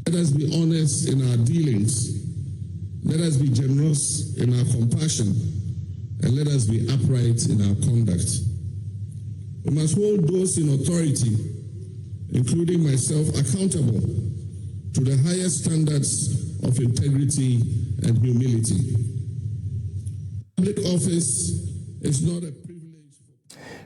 Let us be honest in our dealings. Let us be generous in our compassion. And let us be upright in our conduct. We must hold those in authority, including myself, accountable to the highest standards of integrity and humility. Public office is not a privilege.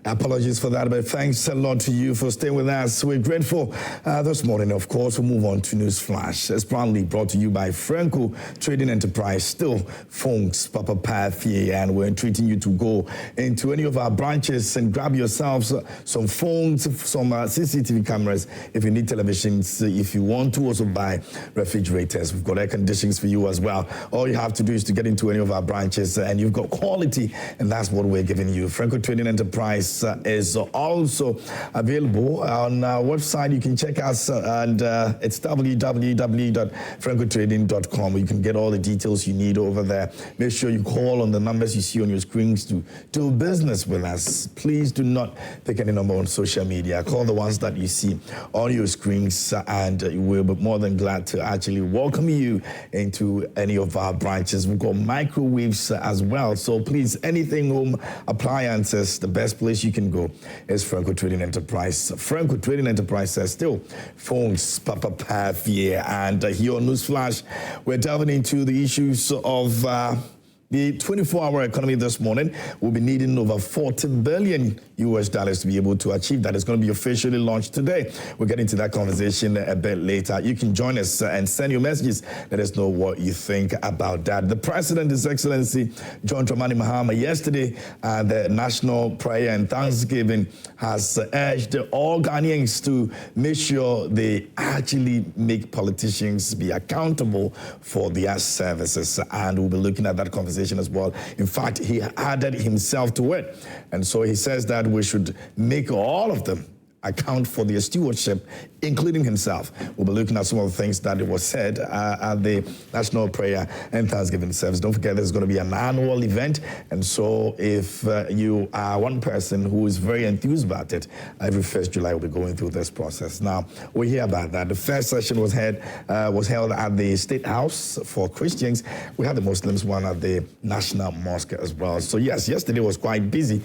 Apologies for that, but thanks a lot to you for staying with us. We're grateful this morning. Of course, we'll move on to News Flash. It's proudly brought to you by Franco Trading Enterprise, still Phones Papa Pathie, and we're treating you to go into any of our branches and grab yourselves some phones, some CCTV cameras. If you need televisions, if you want to also buy refrigerators, we've got air conditionings for you as well. All you have to do is to get into any of our branches, and you've got quality, and that's what we're giving you. Franco Trading Enterprise is also available on our website. You can check us, and it's www.francotrading.com. You can get all the details you need over there. Make sure you call on the numbers you see on your screens to do business with us. Please do not pick any number on social media. Call the ones that you see on your screens, and we'll be more than glad to actually welcome you into any of our branches. We've got microwaves as well, so please, anything home appliances, the best place you can go is Franco Trading Enterprise. Franco Trading Enterprise says still Phones Papa Pathie, and here on Newsflash, we're delving into the issues of the 24-hour economy this morning. We'll be needing over $40 billion to be able to achieve that. It's going to be officially launched today. We'll get into that conversation a bit later. You can join us and send your messages. Let us know what you think about that. The President, His Excellency John Dramani Mahama, yesterday the National Prayer and Thanksgiving has urged all Ghanaians to make sure they actually make politicians be accountable for their services. And we'll be looking at that conversation as well. In fact, he added himself to it. And so he says that we should make all of them account for their stewardship, including himself. We'll be looking at some of the things that was said at the National Prayer and Thanksgiving service. Don't forget, there's going to be an annual event, and so if you are one person who is very enthused about it, every 1st July we'll be going through this process. Now, we'll hear about that. The first session was held at the State House for Christians. We had the Muslims one at the National Mosque as well. So yes, yesterday was quite busy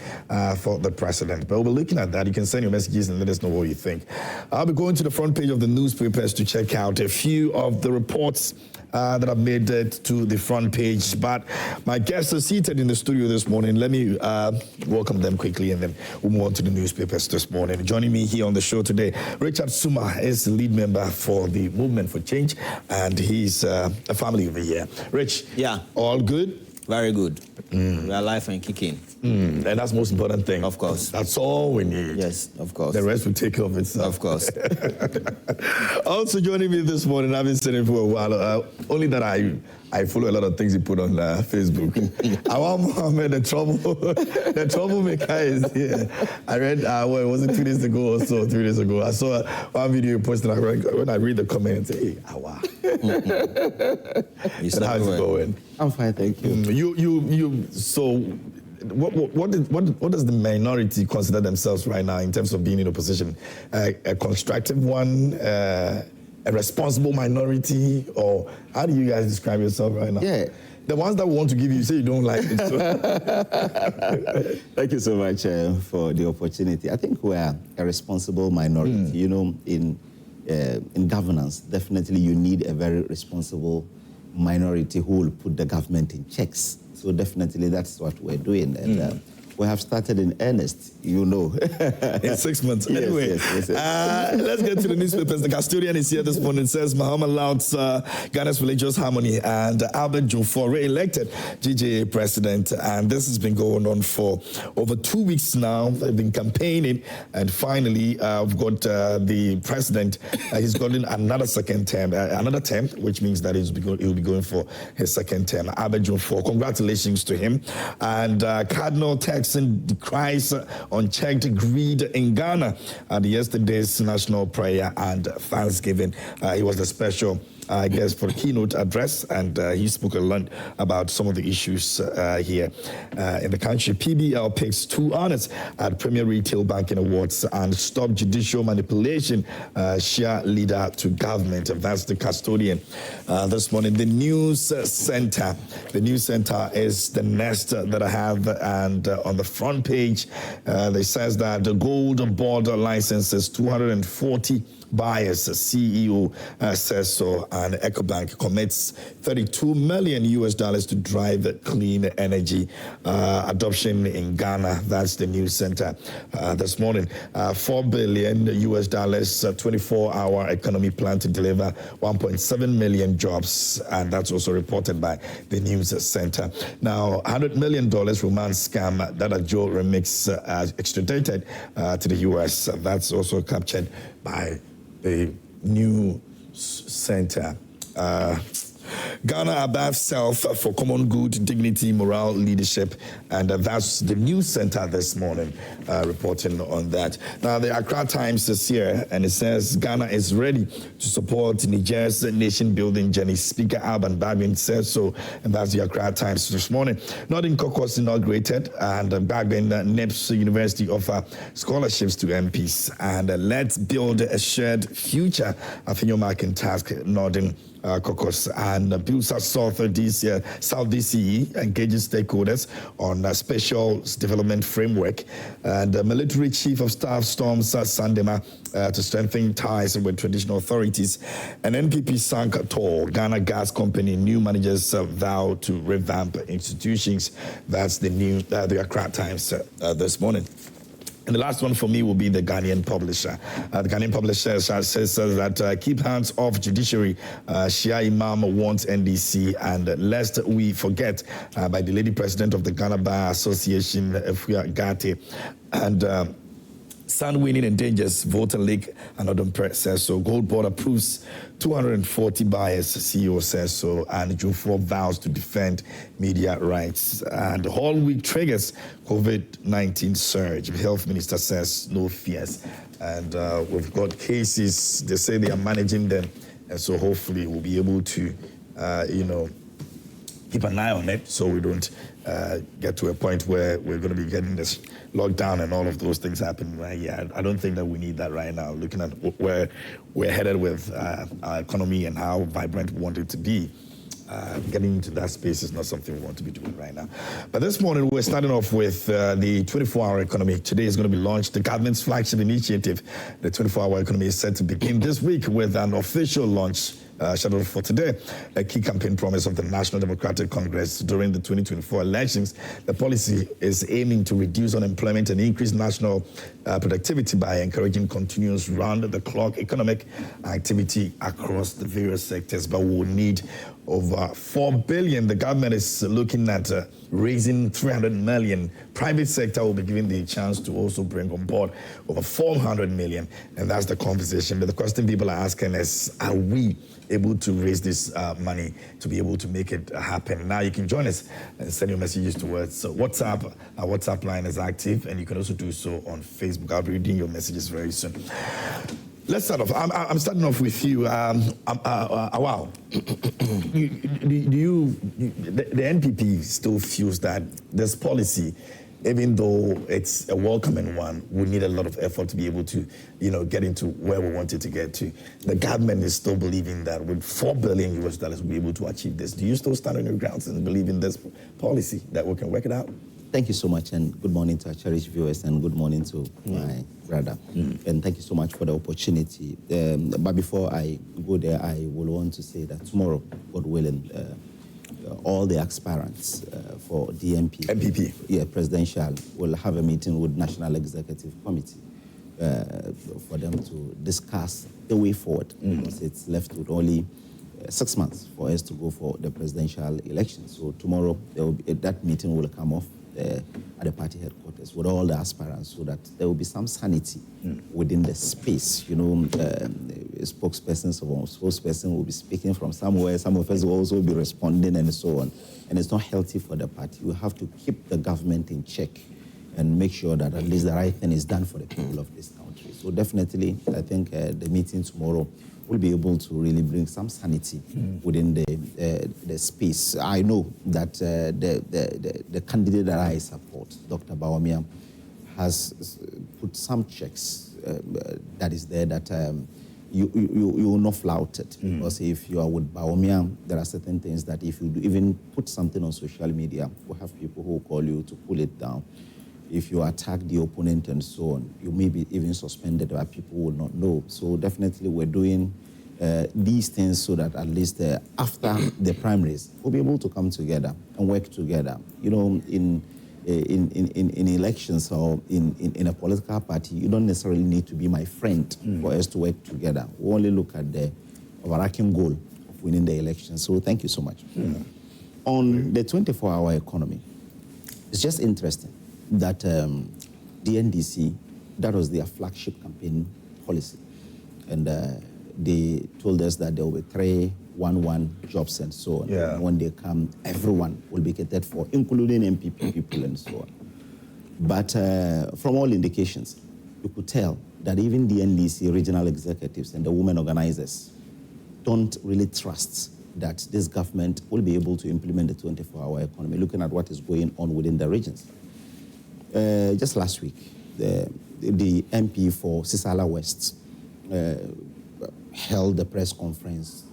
for the President, but we'll be looking at that. You can send your messages and let us know what you think. I'll be going to the front page of the newspapers to check out a few of the reports that have made it to the front page. But my guests are seated in the studio this morning. Let me welcome them quickly, and then we'll move on to the newspapers this morning. Joining me here on the show today, Richard Suma is the lead member for the Movement for Change, and he's a family over here. Rich, yeah, all good? Very good. We are alive and kicking. And that's the most important thing. Of course. That's all we need. Yes, of course. The rest will take care of itself. Of course. Also joining me this morning, I've been sitting for a while, only that I follow a lot of things you put on Facebook. Awal Mohammed, the troublemaker is here. I read, was it 2 days ago or so, 3 days ago? I saw one video you posted, when I read the comments, hey, Awal. And how's it going? I'm fine, thank you. So what does the minority consider themselves right now in terms of being in opposition? A constructive one, a responsible minority, or how do you guys describe yourself right now? Yeah. The ones that want to give you say you don't like it. So. Thank you so much for the opportunity. I think we're a responsible minority. You know, in governance, definitely you need a very responsible minority who will put the government in checks. So definitely that's what we're doing. And we have started in earnest, you know. In 6 months. Yes, anyway, yes. Let's get to the newspapers. The custodian is here this morning. It says Muhammad Louds Ghana's religious harmony, and Albert Jumfor re-elected GJA president. And this has been going on for over 2 weeks now. They've been campaigning, and finally we've got the president. He's gotten another term, which means that he'll be going for his second term. Albert Jumfor, congratulations to him. And Cardinal Texan decries unchecked greed in Ghana at yesterday's National Prayer and Thanksgiving. He was the special guest for a keynote address, and he spoke a lot about some of the issues here in the country. PBL picks 2 honors at Premier Retail Banking Awards and Stop Judicial Manipulation, share leader to government. And that's the custodian this morning. The News Center. The News Center is the next that I have, and on the front page, they says that the gold border licenses 240 buyers. CEO says so, and EcoBank commits $32 million to drive clean energy adoption in Ghana. That's the News Center this morning. $4 billion 24-hour economy plan to deliver 1.7 million jobs, and that's also reported by the News Center. Now, $100 million romance scam that a Joe remix extradited to the U.S. That's also captured by the News Center. Ghana above self for common good, dignity, morale, leadership, and that's the News Center this morning reporting on that. Now, the Accra Times is here, and it says Ghana is ready to support Niger's nation-building journey. Speaker Alban Bagbin says so, and that's the Accra Times this morning. Northern Caucus inaugurated, and Bagbin NIPS University offer scholarships to MPs, and let's build a shared future. I think you're marking task, Northern Caucus, and Busa South DCE engages stakeholders on a special development framework, and Military Chief of Staff storms Sandema to strengthen ties with traditional authorities, and NPP sank toll. Ghana Gas Company new managers vow to revamp institutions. That's the Accra Times this morning. And the last one for me will be the Ghanaian Publisher. The Ghanaian Publisher says that keep hands off judiciary. Shia Imam wants NDC, and lest we forget, by the lady president of the Ghana Bar Association, Efua Gate, and Sun winning endangers voter leak, and Odom Press says so. Gold Board approves 240 buyers, CEO says so, and Jufo vows to defend media rights. And the whole week triggers COVID-19 surge. The health minister says no fears. And we've got cases, they say they are managing them, and so hopefully we'll be able to, keep an eye on it so we don't get to a point where we're going to be getting this lockdown and all of those things happening right here. I don't think that we need that right now, looking at where we're headed with our economy and how vibrant we want it to be. Getting into that space is not something we want to be doing right now. But this morning, we're starting off with the 24-hour economy. Today is going to be launched, the government's flagship initiative. The 24-hour economy is set to begin this week with an official launch scheduled for today. A key campaign promise of the National Democratic Congress during the 2024 elections. The policy is aiming to reduce unemployment and increase national productivity by encouraging continuous round-the-clock economic activity across the various sectors. But we'll need over $4 billion. The government is looking at raising $300 million. Private sector will be given the chance to also bring on board over $400 million. And that's the conversation. But the question people are asking is, are we able to raise this money to be able to make it happen? Now you can join us and send your messages towards WhatsApp. Our WhatsApp line is active, and you can also do so on Facebook. I'll be reading your messages very soon. Let's start off. I'm starting off with you, Awal. The NPP still feels that this policy, even though it's a welcoming one, we need a lot of effort to be able to, get into where we wanted to get to. The government is still believing that with $4 billion we'll be able to achieve this. Do you still stand on your grounds and believe in this policy that we can work it out? Thank you so much, and good morning to our cherished viewers, and good morning to my brother. And thank you so much for the opportunity. But before I go there, I will want to say that tomorrow, God willing, all the aspirants for DMP, NPP, presidential, will have a meeting with National Executive Committee for them to discuss the way forward, because it's left with only 6 months for us to go for the presidential election. So tomorrow, that meeting will come off at the party headquarters with all the aspirants, so that there will be some sanity within the space. Spokesperson will be speaking from somewhere. Some of us will also be responding, and so on. And it's not healthy for the party. We have to keep the government in check and make sure that at least the right thing is done for the people of this country. So definitely, I think the meeting tomorrow will be able to really bring some sanity within the space. I know that the candidate that I support, Dr. Bawumia, has put some checks that is there that you will not flout it. Because if you are with Bawumia, there are certain things that if you do even put something on social media, we'll have people who will call you to pull it down. If you attack the opponent and so on, you may be even suspended, but people will not know. So definitely we're doing these things so that at least after the primaries, we'll be able to come together and work together. You know, in elections or in a political party, you don't necessarily need to be my friend for us to work together. We only look at the overarching goal of winning the election. So thank you so much. On the 24-hour economy, it's just interesting that the NDC, that was their flagship campaign policy. And they told us that there will be 311 jobs and so on. Yeah. And when they come, everyone will be catered for, including NPP people and so on. But from all indications, you could tell that even the NDC regional executives and the women organizers don't really trust that this government will be able to implement the 24-hour economy, looking at what is going on within the regions. Just last week, the MP for Sisala West held a press conference,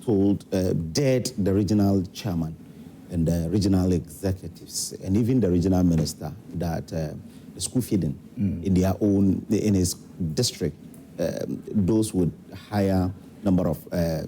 dared the regional chairman and the regional executives and even the regional minister that the school feeding in his district, those with higher number of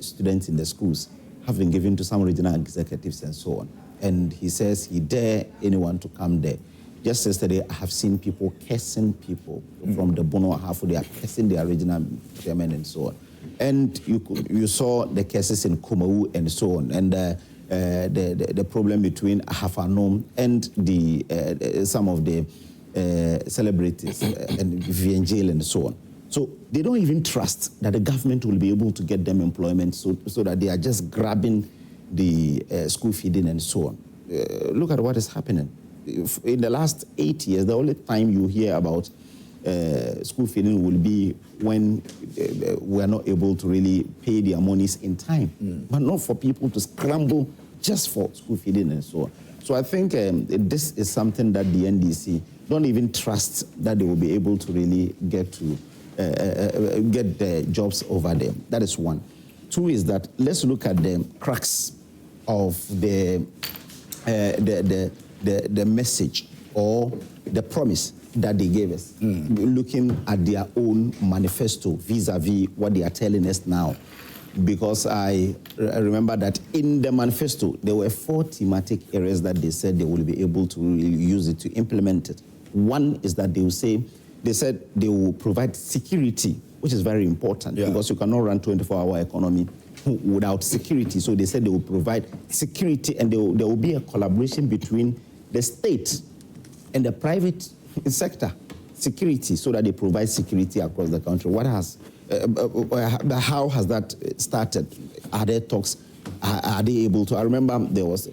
students in the schools have been given to some regional executives and so on. And he says he dare anyone to come there. Just yesterday, I have seen people cursing people from the Bono Hafu. They are cursing their regional chairman and so on. And you saw the cases in Kumau and so on, and the problem between Ahafanom and some of the celebrities and Vivian Jail and so on. So they don't even trust that the government will be able to get them employment, so that they are just grabbing the school feeding and so on. Look at what is happening. In the last 8 years, the only time you hear about school feeding will be when we are not able to really pay their monies in time, but not for people to scramble just for school feeding and so on. So I think this is something that the NDC don't even trust that they will be able to really get the jobs over there. That is one. Two is that let's look at the cracks of the message or the promise that they gave us, looking at their own manifesto vis-a-vis what they are telling us now. Because I remember that in the manifesto, there were 4 thematic areas that they said they will be able to really use it to implement it. One is that they said they will provide security, which is very important because you cannot run 24-hour economy without security. So they said they will provide security, and there will be a collaboration between the state and the private sector, security, so that they provide security across the country. How has that started? Are there talks? Are they able to? I remember there was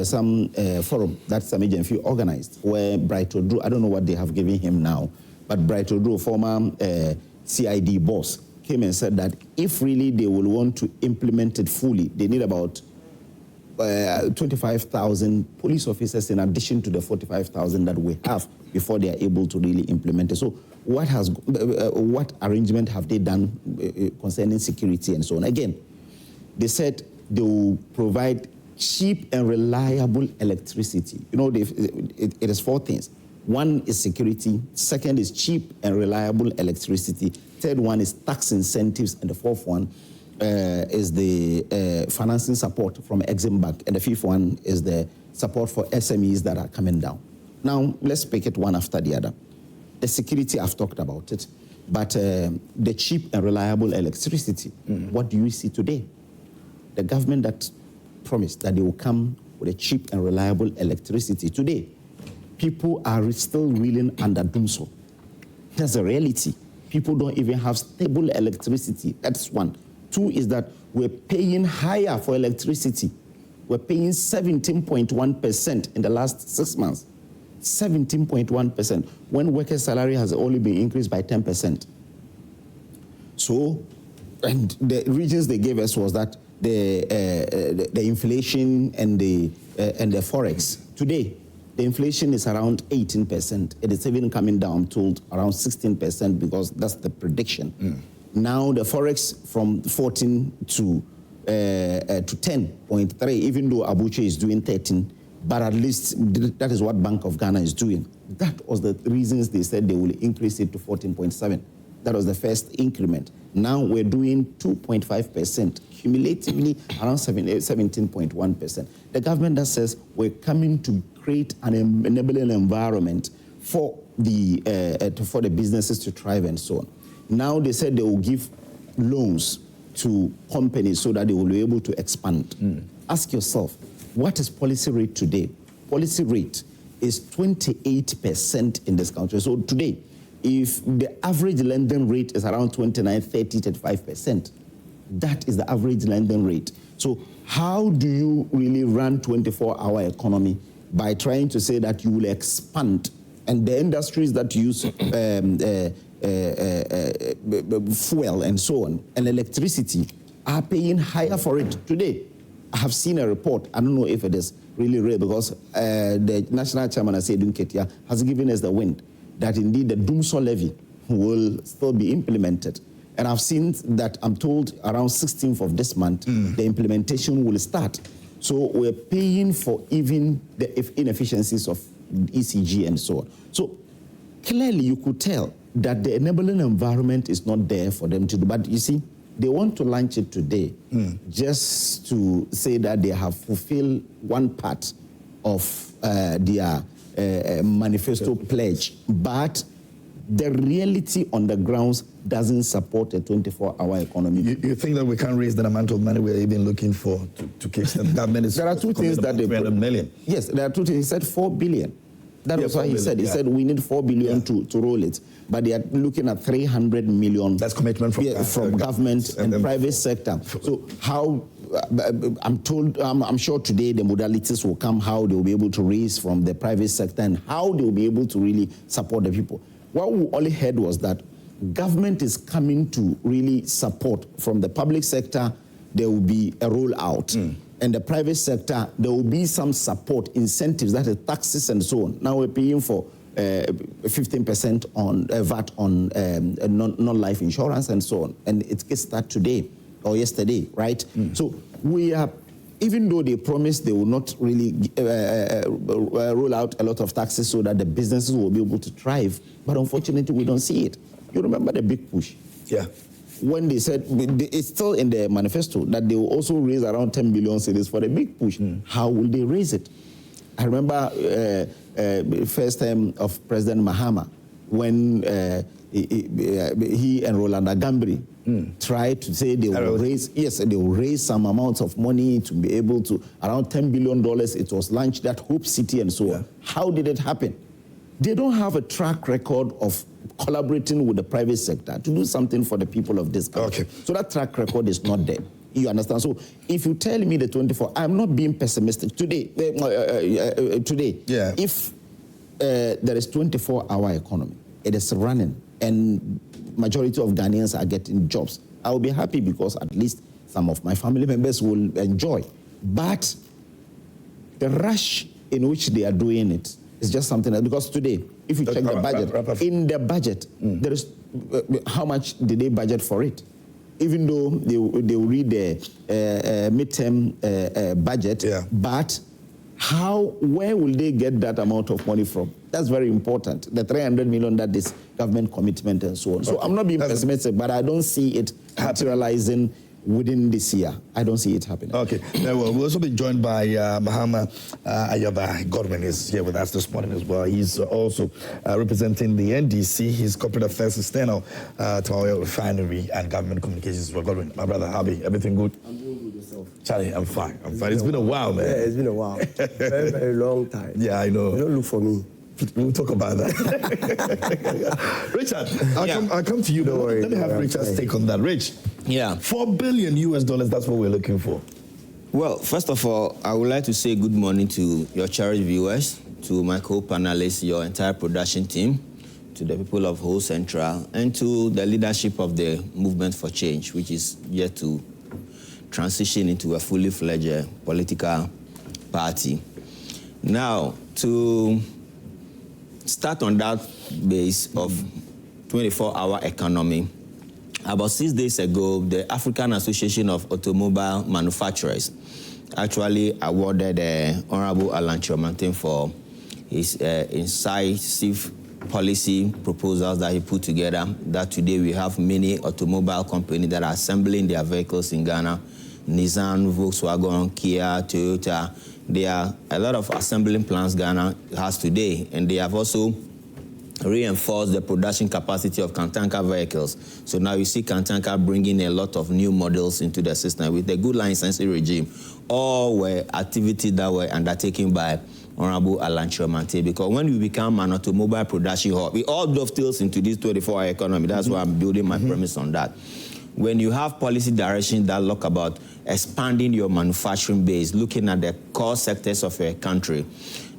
some forum that Sami Jenfi organized where Bright Odru, I don't know what they have given him now, but Bright Odru, former CID boss, came and said that if really they will want to implement it fully, they need about 25,000 police officers in addition to the 45,000 that we have before they are able to really implement it. So what arrangement have they done concerning security and so on? Again, they said they will provide cheap and reliable electricity. You know, it is 4 things. One is security. Second is cheap and reliable electricity. Third one is tax incentives. And the fourth one is the financing support from Exim Bank. And the fifth one is the support for SMEs that are coming down. Now, let's pick it one after the other. The security, I've talked about it. But the cheap and reliable electricity, what do you see today? The government that promised that they will come with a cheap and reliable electricity today, people are still reeling under doomsday. That's a reality. People don't even have stable electricity. That's one. Two is that we're paying higher for electricity. We're paying 17.1% in the last 6 months. 17.1%, when workers' salary has only been increased by 10%. So, and the reasons they gave us was that the inflation and the forex. Today, the inflation is around 18%. It is even coming down, I'm told, around 16% because that's the prediction. Now the forex from 14 to 10.3, even though Abuja is doing 13, but at least that is what Bank of Ghana is doing. That was the reasons they said they will increase it to 14.7. That was the first increment. Now we're doing 2.5%, cumulatively around 17.1%. The government that says we're coming to create an enabling environment for the businesses to thrive and so on. Now they said they will give loans to companies so that they will be able to expand. Ask yourself, what is policy rate today? Policy rate is 28% in this country. So today, if the average lending rate is around 29, 30, 35%, that is the average lending rate. So how do you really run 24-hour economy? By trying to say that you will expand, and the industries that use fuel and so on, and electricity are paying higher for it today. I have seen a report, I don't know if it is really real, because the national chairman, Asedun Ketia, has given us the wind, that indeed the Dumso levy will still be implemented. And I've seen that, I'm told, around 16th of this month, the implementation will start. So we're paying for even the inefficiencies of ECG and so on. So clearly you could tell that the enabling environment is not there for them to do. But you see, they want to launch it today just to say that they have fulfilled one part of their manifesto pledge. But the reality on the grounds doesn't support a 24-hour economy. You think that we can't raise the amount of money we're even looking for to kickstart the government? There are two things that they... 300 million. Yes, there are two things. He said 4 billion. That was what he said. He said we need 4 billion to roll it. But they are looking at 300 million. That's commitment from government and private sector. So how... I'm sure today the modalities will come, how they will be able to raise from the private sector and how they will be able to really support the people. What we only heard was that government is coming to really support. From the public sector, there will be a rollout. And the private sector, there will be some support, incentives, that is taxes and so on. Now we're paying for 15% on VAT on non-life insurance and so on. And it gets that today or yesterday, right? So we are, even though they promised they will not really roll out a lot of taxes so that the businesses will be able to thrive, but unfortunately we don't see it. You remember the big push? Yeah. When they said, it's still in the manifesto, that they will also raise around 10 billion cedis for the big push. How will they raise it? I remember first time of President Mahama, when he and Roland Agambri tried to say they will raise, they will raise some amounts of money to be able to, around $10 billion, it was launched at Hope City and so on. How did it happen? They don't have a track record of collaborating with the private sector to do something for the people of this country. So that track record is not there. You understand? So if you tell me the 24, I'm not being pessimistic. Today, if there is 24-hour economy, it is running, and majority of Ghanaians are getting jobs, I will be happy because at least some of my family members will enjoy. But the rush in which they are doing it is just something else. Because today, if you check the budget, in the budget, there is how much did they budget for it? Even though they will read the midterm budget, but where will they get that amount of money from? That's very important. The 300 million that is government commitment and so on. So I'm not being pessimistic, but I don't see it materializing within this year. I don't see it happening. Okay. Now, we'll also be joined by Mahama Ayaba. Godwin is here with us this morning as well. He's also representing the NDC. He's Corporate Affairs External to our refinery and government communications. For Godwin, my brother, Harvey, everything good? I'm doing good yourself. Charlie, I'm fine. It's been a while, man. Yeah, it's been a while. Very, very long time. Yeah, I know. You don't look for me. We'll talk about that. Richard, I'll come to you. Don't worry. Let me have Richard's take on that. Rich. Yeah. $4 billion US, that's what we're looking for. Well, first of all, I would like to say good morning to your cherished viewers, to my co-panelists, your entire production team, to the people of Whole Central, and to the leadership of the Movement for Change, which is yet to transition into a fully fledged political party. Now, to start on that base of 24-hour economy, about 6 days ago, the African Association of Automobile Manufacturers actually awarded Honorable Alan Chiomantin for his incisive policy proposals that he put together, that today we have many automobile companies that are assembling their vehicles in Ghana. Nissan, Volkswagen, Kia, Toyota. There are a lot of assembling plants Ghana has today, and they have also reinforced the production capacity of Kantanka vehicles. So now you see Kantanka bringing a lot of new models into the system with a good licensing regime. All were activities that were undertaken by Honorable Alan Chiomantin, because when we become an automobile production hub, it all dovetails into this 24-hour economy. That's why I'm building my premise on that. When you have policy direction that look about expanding your manufacturing base, looking at the core sectors of your country,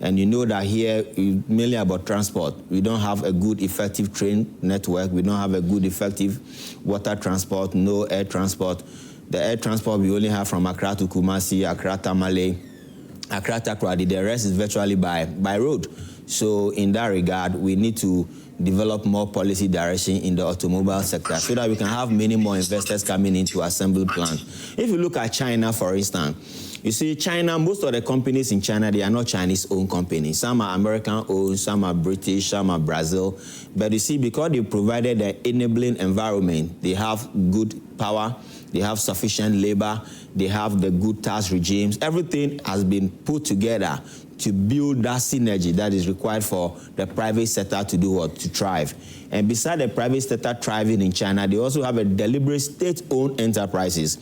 and you know that here it's mainly about transport. We don't have a good, effective train network. We don't have a good, effective water transport, no air transport. The air transport we only have from Accra to Kumasi, Accra Tamale, Accra Takoradi. The rest is virtually by road. So in that regard, we need to develop more policy direction in the automobile sector so that we can have many more investors coming into assembly plants. If you look at China, for instance, you see China, most of the companies in China, they are not Chinese-owned companies. Some are American-owned, some are British, some are Brazil. But you see, because they provided the enabling environment, they have good power, they have sufficient labor, they have the good tax regimes. Everything has been put together to build that synergy that is required for the private sector to do what? To thrive. And beside the private sector thriving in China, they also have a deliberate state-owned enterprises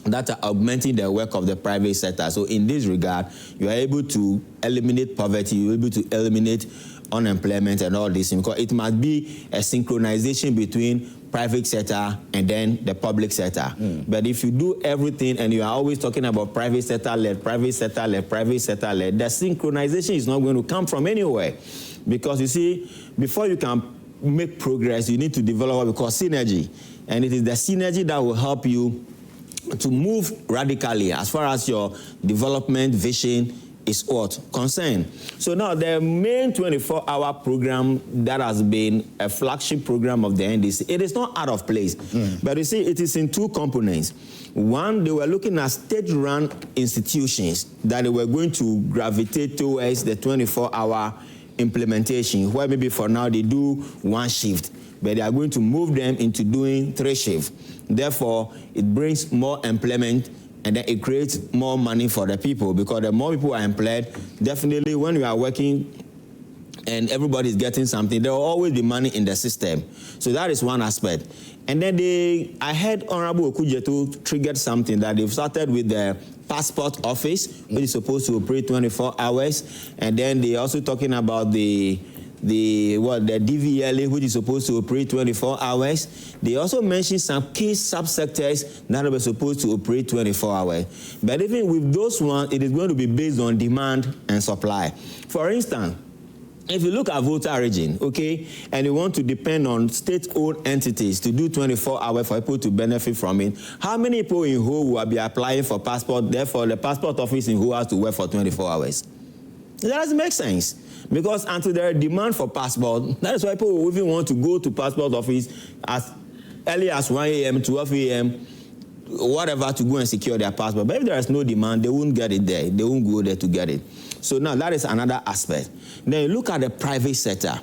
that are augmenting the work of the private sector. So in this regard, you are able to eliminate poverty, you're able to eliminate unemployment and all this, because it must be a synchronization between private sector and then the public sector. But if you do everything and you are always talking about private sector-led, private sector-led, private sector-led, the synchronization is not going to come from anywhere. Because you see, before you can make progress, you need to develop what we call synergy. And it is the synergy that will help you to move radically as far as your development vision is what concerned. So now the main 24-hour program that has been a flagship program of the NDC, it is not out of place. But you see, it is in two components. One, they were looking at state-run institutions that they were going to gravitate towards the 24-hour implementation, where maybe for now they do one shift, but they are going to move them into doing 3 shifts. Therefore, it brings more employment, and then it creates more money for the people, because the more people are employed, definitely when you are working and everybody is getting something, there will always be money in the system. So that is one aspect. And then I heard Honorable Okujetu triggered something that they've started with the passport office, which is supposed to operate 24 hours. And then they're also talking about the DVLA, which is supposed to operate 24 hours. They also mentioned some key subsectors that were supposed to operate 24 hours. But even with those ones, it is going to be based on demand and supply. For instance, if you look at Volta region, okay, and you want to depend on state-owned entities to do 24 hours for people to benefit from it, how many people in Ho will be applying for passport? Therefore, the passport office in Ho has to work for 24 hours. That doesn't make sense. Because until there is demand for passport, that is why people will even want to go to passport office as early as 1 a.m., 12 a.m., whatever, to go and secure their passport. But if there is no demand, they won't get it there. They won't go there to get it. So now that is another aspect. Then you look at the private sector.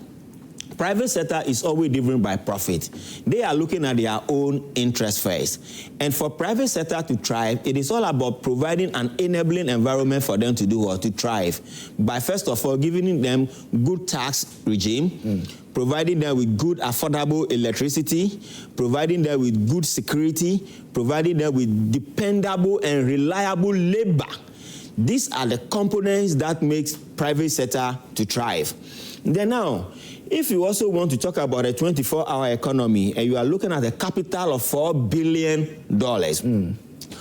Private sector is always driven by profit. They are looking at their own interest first. And for private sector to thrive, it is all about providing an enabling environment for them to do what? To thrive. By first of all, giving them good tax regime, providing them with good affordable electricity, providing them with good security, providing them with dependable and reliable labor. These are the components that makes private sector to thrive. Then now, if you also want to talk about a 24-hour economy and you are looking at a capital of $4 billion,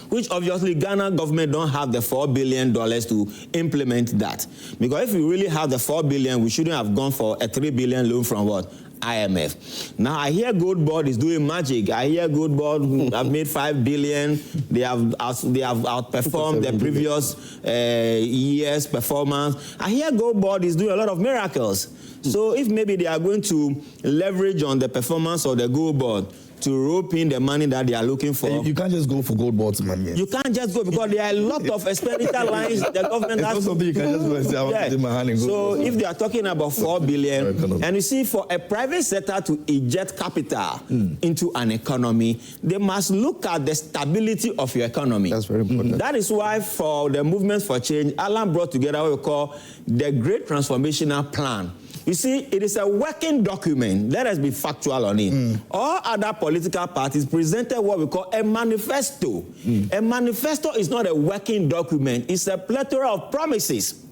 which obviously Ghana government don't have the $4 billion to implement that. Because if we really have the $4 billion, we shouldn't have gone for a $3 billion loan from what? IMF. Now I hear Gold Board is doing magic. I hear Gold Board have made 5 billion. They have outperformed the previous year's performance. I hear Gold Board is doing a lot of miracles. So if maybe they are going to leverage on the performance of the Gold Board to rope in the money that they are looking for. You can't just go for Gold Board's money. You can't just go because there are a lot of expenditure lines the government has. It's not something you can just go and say, I want to take my hand and go. So if they are talking about 4 billion, and you see, for a private sector to inject capital into an economy, they must look at the stability of your economy. That's very important. That is why for the Movement for Change, Alan brought together what we call the Great Transformational Plan. You see, it is a working document. Let us be factual on it. All other political parties presented what we call a manifesto. A manifesto is not a working document. It's a plethora of promises.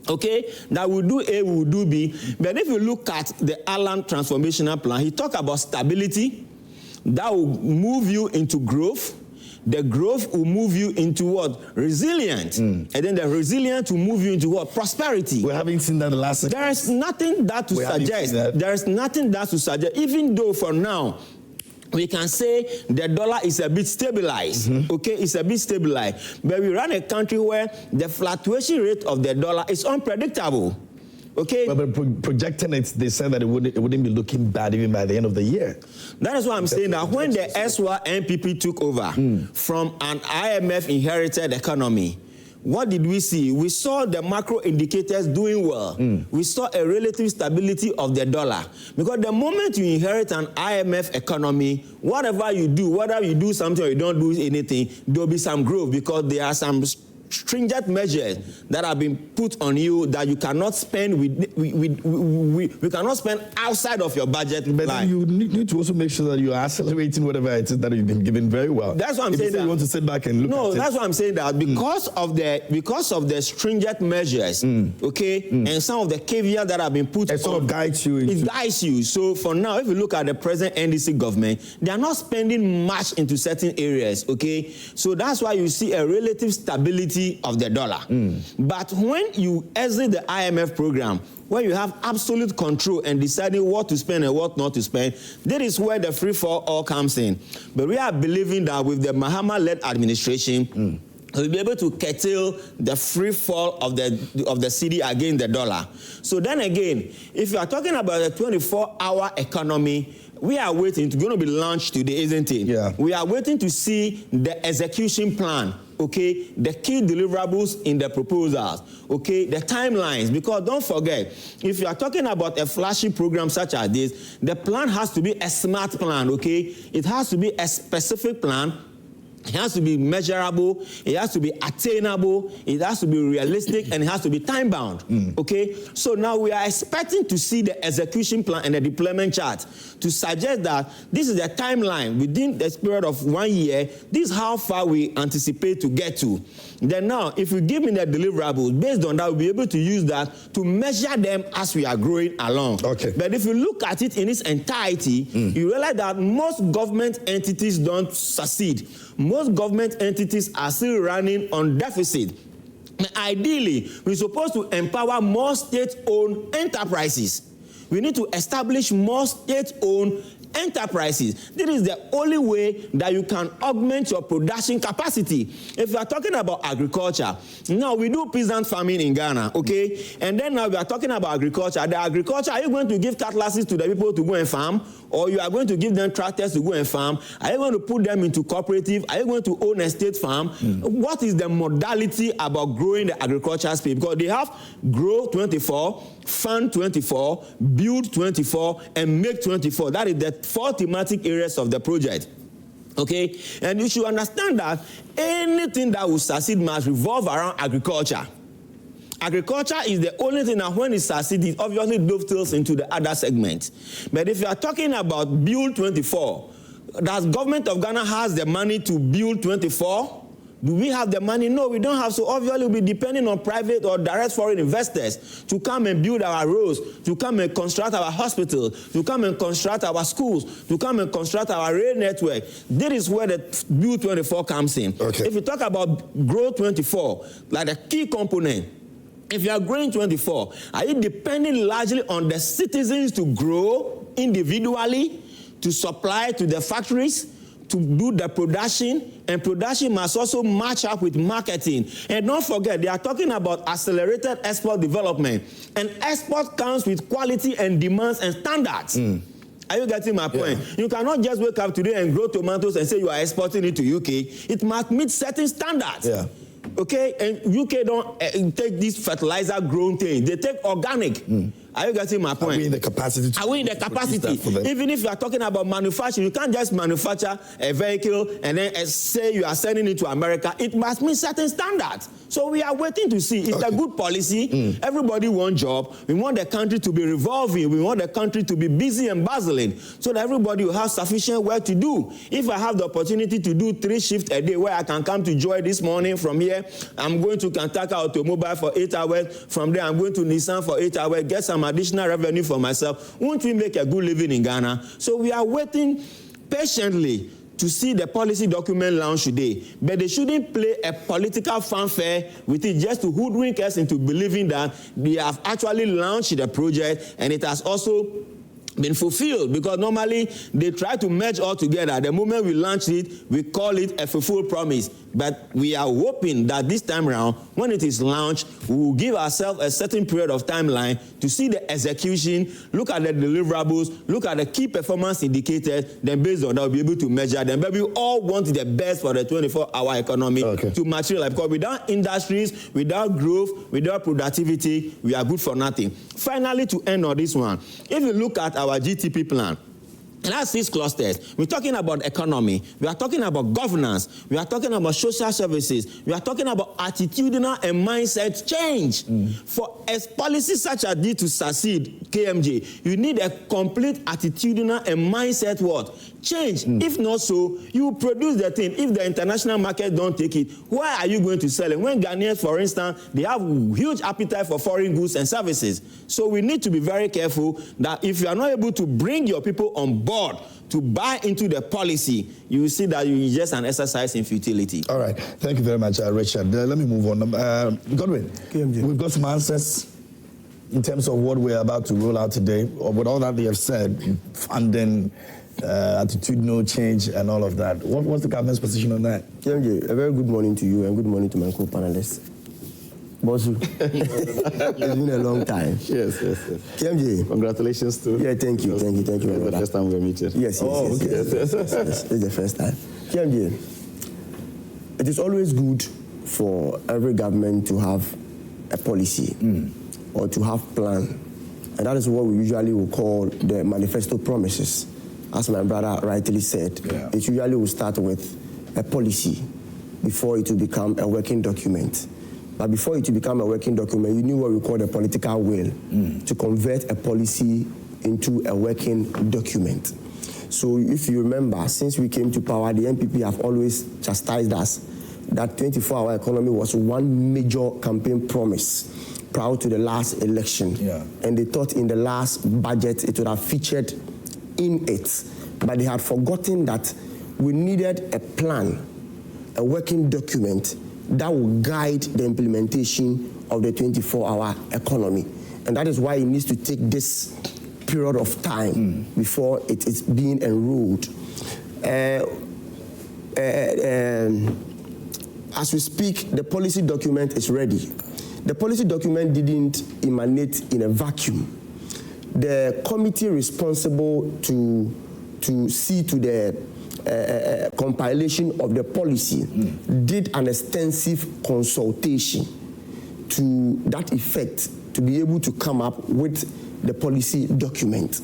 Okay, that will do A, will do B. But if you look at the Alan Transformational Plan, he talked about stability. That will move you into growth. The growth will move you into what? Resilient. And then the resilient will move you into what? Prosperity. We haven't seen that the last. There is nothing that to suggest. There is nothing that to suggest, even though for now, we can say the dollar is a bit stabilized. Okay, it's a bit stabilized. But we run a country where the fluctuation rate of the dollar is unpredictable. Okay. But projecting it, they said that it wouldn't be looking bad even by the end of the year. That is why I'm saying that when the SWA NPP took over from an IMF inherited economy, what did we see? We saw the macro indicators doing well. We saw a relative stability of the dollar. Because the moment you inherit an IMF economy, whatever you do, whether you do something or you don't do anything, there'll be some growth because there are some stringent measures that have been put on you that you cannot spend we cannot spend outside of your budget. But then you need to also make sure that you are accelerating whatever it is that you've been given very well. That's what I'm saying. You want to sit back and look at it. That's what I'm saying, that because of the stringent measures, okay, and some of the caveats that have been put it sort of guides you. It guides you. So for now, if you look at the present NDC government, they are not spending much into certain areas, okay? So that's why you see a relative stability of the dollar. But when you exit the IMF program, where you have absolute control and deciding what to spend and what not to spend, that is where the free for all comes in. But we are believing that with the Mahama-led administration, we'll be able to curtail the free fall of the cedi against the dollar. So then again, if you are talking about a 24-hour economy, we are waiting. It's going to be launched today, isn't it? Yeah. We are waiting to see the execution plan, okay, the key deliverables in the proposals, okay, the timelines. Because don't forget, if you are talking about a flashy program such as this, the plan has to be a smart plan, okay? It has to be a specific plan. It has to be measurable, it has to be attainable, it has to be realistic, and it has to be time-bound, okay? So now we are expecting to see the execution plan and the deployment chart to suggest that this is the timeline within the period of 1 year. This is how far we anticipate to get to. Then now, if you give me the deliverables, based on that, we'll be able to use that to measure them as we are growing along. Okay. But if you look at it in its entirety, you realize that most government entities don't succeed. Most government entities are still running on deficit. Ideally, we're supposed to empower more state-owned enterprises. We need to establish more state-owned enterprises. This is the only way that you can augment your production capacity. If you are talking about agriculture, now we do peasant farming in Ghana, okay? And then now we are talking about agriculture. The agriculture, are you going to give cutlasses to the people to go and farm? Or you are going to give them tractors to go and farm? Are you going to put them into cooperative? Are you going to own a state farm? What is the modality about growing the agriculture space? Because they have Grow 24, Fund 24, Build 24, and Make 24. That is the 4 thematic areas of the project. Okay? And you should understand that anything that will succeed must revolve around agriculture. Agriculture is the only thing that when it succeeds, it obviously dovetails into the other segments. But if you are talking about Build 24, does government of Ghana has the money to build 24? Do we have the money? No, we don't have. So obviously we'll be depending on private or direct foreign investors to come and build our roads, to come and construct our hospitals, to come and construct our schools, to come and construct our rail network. This is where the Build 24 comes in. Okay. If you talk about Grow 24, like the key component, if you are growing 24, are you depending largely on the citizens to grow? individually to supply to the factories, to do the production, and production must also match up with marketing. And don't forget, they are talking about accelerated export development. And export comes with quality and demands and standards. Are you getting my point? Yeah. You cannot just wake up today and grow tomatoes and say you are exporting it to UK. It must meet certain standards. Yeah. Okay? And UK don't take this fertilizer grown thing. They take organic. Are you getting my point? Are we in the capacity to Are we in the capacity? Even if you are talking about manufacturing, you can't just manufacture a vehicle and then say you are sending it to America. It must meet certain standards. So we are waiting to see. It's a good policy. Everybody wants job. We want the country to be revolving. We want the country to be busy and bustling so that everybody will have sufficient work to do. If I have the opportunity to do 3 shifts a day where I can come to Joy this morning from here, I'm going to Kantaka Automobile for 8 hours. From there, I'm going to Nissan for 8 hours, get some additional revenue for myself. Won't we make a good living in Ghana? So we are waiting patiently to see the policy document launched today. But they shouldn't play a political fanfare with it just to hoodwink us into believing that they have actually launched the project and it has also been fulfilled, because normally they try to merge all together. The moment we launch it, we call it a fulfilled promise. But we are hoping that this time around, when it is launched, we will give ourselves a certain period of timeline to see the execution, look at the deliverables, look at the key performance indicators, then based on that, we'll be able to measure them. But we all want the best for the 24-hour economy to materialize, because without industries, without growth, without productivity, we are good for nothing. Finally, to end on this one, if you look at our GTP plan, and that's 6 clusters. We're talking about economy. We are talking about governance. We are talking about social services. We are talking about attitudinal and mindset change. For a policy such as this to succeed, KMJ, you need a complete attitudinal and mindset what? Change. If not so, you produce the thing. If the international market don't take it, why are you going to sell it? When Ghanaians, for instance, they have huge appetite for foreign goods and services. So we need to be very careful that if you are not able to bring your people on board to buy into the policy, you will see that you just an exercise in futility. All right. Thank you very much, Richard. Let me move on. Godwin, we've got some answers in terms of what we're about to roll out today, or with all that they have said, funding, attitudinal change, and all of that. What's the government's position on that? KMJ, a very good morning to you and good morning to my co-panelists. Bosu, it's been a long time. Yes. KMJ. Congratulations to. Yeah, thank you. It's the first time we're meeting. Yes. It's the first time. KMJ, it is always good for every government to have a policy or to have plan. And that is what we usually will call the manifesto promises. As my brother rightly said, it usually will start with a policy before it will become a working document. But before it will become a working document, you need what we call the political will to convert a policy into a working document. So if you remember, since we came to power, the NPP have always chastised us that 24-hour economy was one major campaign promise prior to the last election. And they thought in the last budget it would have featured in it. But they had forgotten that we needed a plan, a working document that will guide the implementation of the 24-hour economy. And that is why it needs to take this period of time before it is being enrolled. As we speak, the policy document is ready. The policy document didn't emanate in a vacuum. The committee responsible to see to the compilation of the policy did an extensive consultation to that effect to be able to come up with the policy document.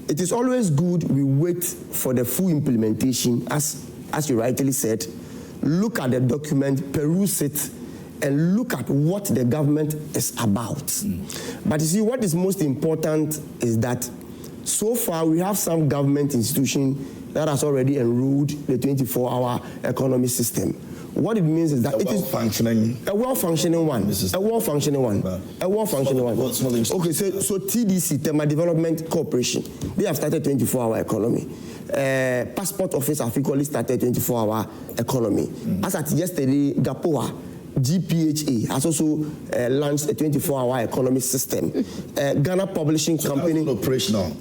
It is always good we wait for the full implementation, as you rightly said, look at the document, peruse it, and look at what the government is about. But you see, what is most important is that so far we have some government institution that has already enrolled the 24-hour economy system. What it means is that it is a well-functioning one. A well-functioning one. Okay, so TDC, Tema Development Corporation, they have started 24-hour economy. Passport Office have equally started 24-hour economy. As at yesterday, GAPOA, GPHA has also launched a 24-hour economy system. Ghana Publishing Company. Operational.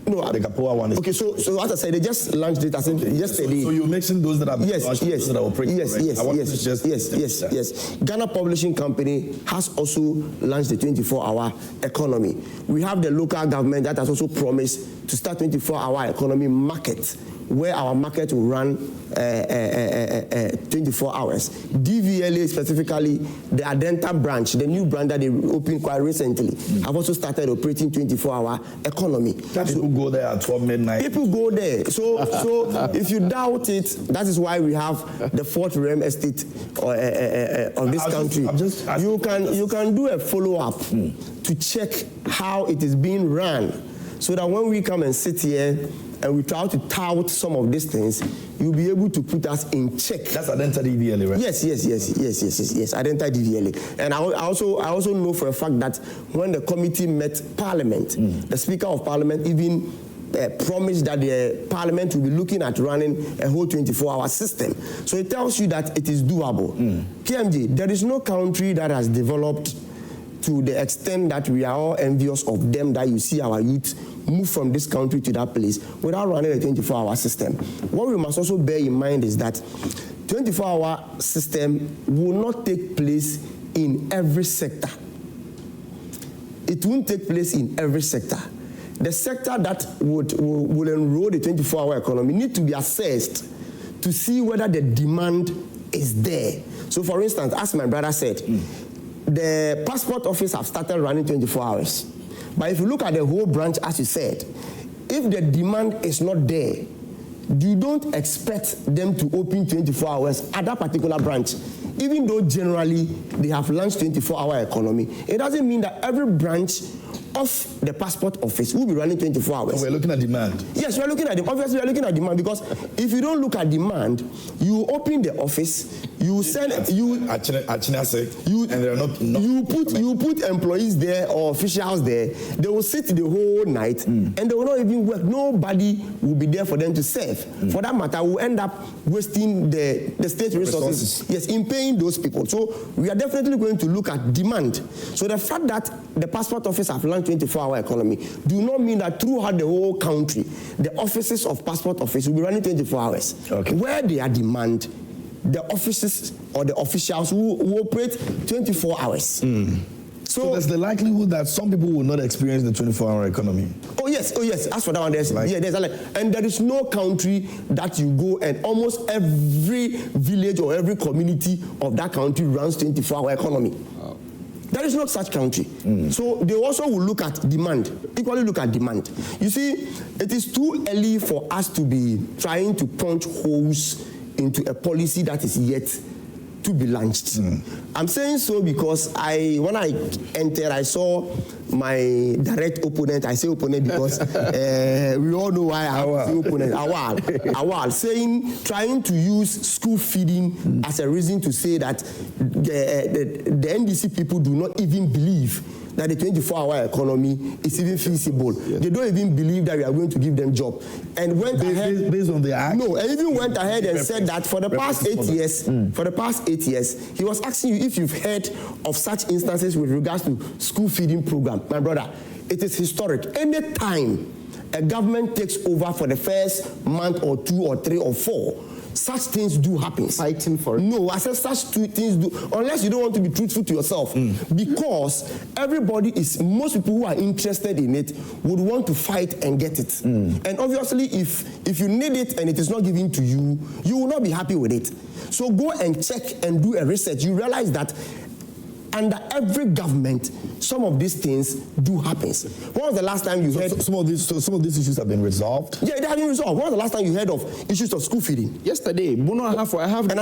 No, the Kapoa one is... Okay, so as I said, they just launched it, I think, yesterday. So you're mixing those that are Yes. those that are operating. Yes. Ghana Publishing Company has also launched the 24-hour economy. We have the local government that has also promised to start 24-hour economy market, where our market will run 24 hours. DVLA specifically, the Adenta branch, the new branch that they opened quite recently, have also started operating 24-hour economy. People go there at 12 midnight. People go there. So if you doubt it, that is why we have the fourth realm estate of this country. You can do a follow-up to check how it is being run, so that when we come and sit here and we try to tout some of these things, you'll be able to put us in check. That's Adenta DVLA, right? Yes, Adenta DVLA. And I also know for a fact that when the committee met Parliament, the Speaker of Parliament even promised that the Parliament will be looking at running a whole 24-hour system. So it tells you that it is doable. KMJ, there is no country that has developed to the extent that we are all envious of them, that you see our youth move from this country to that place without running a 24-hour system. What we must also bear in mind is that 24-hour system will not take place in every sector. It won't take place in every sector. The sector that will enroll the 24-hour economy need to be assessed to see whether the demand is there. So for instance, as my brother said, the passport office have started running 24 hours. But if you look at the whole branch, as you said, if the demand is not there, you don't expect them to open 24 hours at that particular branch. Even though generally they have launched 24-hour economy, it doesn't mean that every branch of the passport office will be running 24 hours. So we're looking at demand. Yes, we're looking at demand. Obviously, we're looking at demand, because if you don't look at demand, you open the office, you send and there are not you put employees there or officials there. They will sit the whole night and they will not even work. Nobody will be there for them to serve. For that matter, we'll end up wasting the state resources. Yes, in paying those people. So we are definitely going to look at demand. So the fact that the passport office have launched 24-hour economy do not mean that throughout the whole country, the offices of passport office will be running 24 hours. Okay. Where they are demand, the offices or the officials will operate 24 hours. So there's the likelihood that some people will not experience the 24-hour economy. Oh yes. As for that one, there's and there is no country that you go and almost every village or every community of that country runs 24-hour economy. Wow. There is no such country. So they also will look at demand, equally look at demand. You see, it is too early for us to be trying to punch holes into a policy that is yet to be launched. I'm saying so because when I entered, I saw my direct opponent. I say opponent because we all know why I say opponent. Awal trying to use school feeding as a reason to say that the NDC people do not even believe that the 24-hour economy is even feasible. Yes. They don't even believe that we are going to give them job. And went ahead based on the act. No, and even went ahead and said that for the past 8 years, he was asking you if you've heard of such instances with regards to school feeding program. My brother, it is historic. Any time a government takes over for the first month or 2 or 3 or 4, such things do happen. Fighting for it. No, I said such things do, unless you don't want to be truthful to yourself. Because most people who are interested in it would want to fight and get it. And obviously, if you need it and it is not given to you, you will not be happy with it. So go and check and do a research. You realize that under every government, some of these things do happen. When was the last time you heard? Some of these issues have been resolved? Yeah, they have been resolved. When was the last time you heard of issues of school feeding? Yesterday, and I'm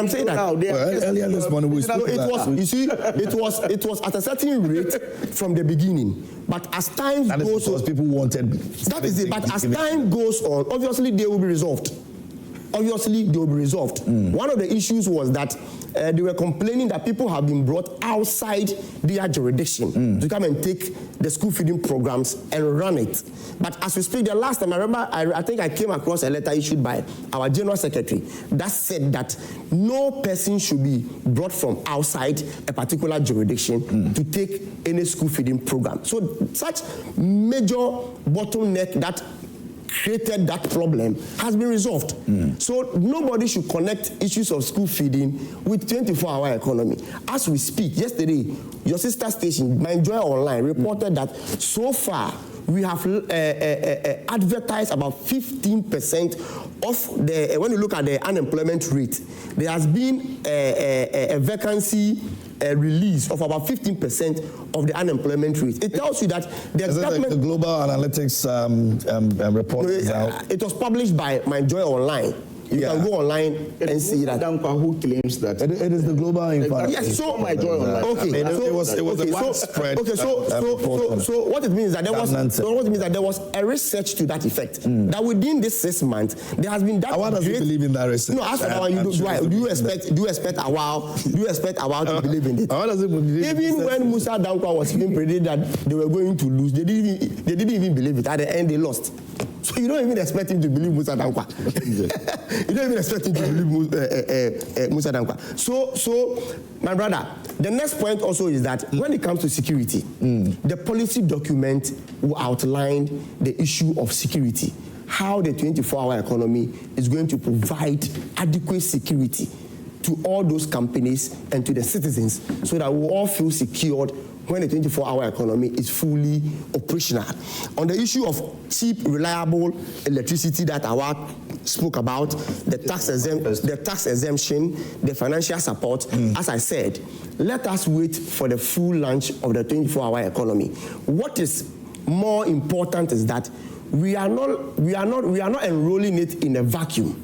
saying that. Earlier this morning we spoke about that. You see, it was at a certain rate from the beginning. But as time goes on, people wanted. That is it. But as time goes on, obviously they will be resolved. One of the issues was that they were complaining that people have been brought outside their jurisdiction to come and take the school feeding programs and run it. But as we speak, the last time I remember, I think I came across a letter issued by our General Secretary that said that no person should be brought from outside a particular jurisdiction to take any school feeding program. So such major bottleneck that created that problem has been resolved. So nobody should connect issues of school feeding with 24-hour economy. As we speak, yesterday, your sister station, My Joy Online, reported that so far we have advertised about 15% of the, when you look at the unemployment rate, there has been a vacancy release of about 15% of the unemployment rate. It tells you that the government... the global analytics report is out? It was published by My Joy Online. You can go online and see that. Who claims that? It is the global information. Yes, so My Joy Online. Okay, it was a widespread. Okay, so what it means is that there was a research to that effect. That within this 6 months there has been that. Why does he believe in that research? No, as for that one, do you expect Awal to believe in it? Why does he believe? Even when Musa Dankwa was even predicted that they were going to lose, they didn't even believe it. At the end, they lost. So you don't even expect him to believe Musa Dankwa. You don't even expect him to believe Musa Dankwa. So, my brother, the next point also is that when it comes to security, the policy document will outline the issue of security, how the 24-hour economy is going to provide adequate security to all those companies and to the citizens so that we all feel secured when the 24-hour economy is fully operational. On the issue of cheap, reliable electricity that Awal spoke about, the tax exemption, the financial support, as I said, let us wait for the full launch of the 24-hour economy. What is more important is that we are not enrolling it in a vacuum.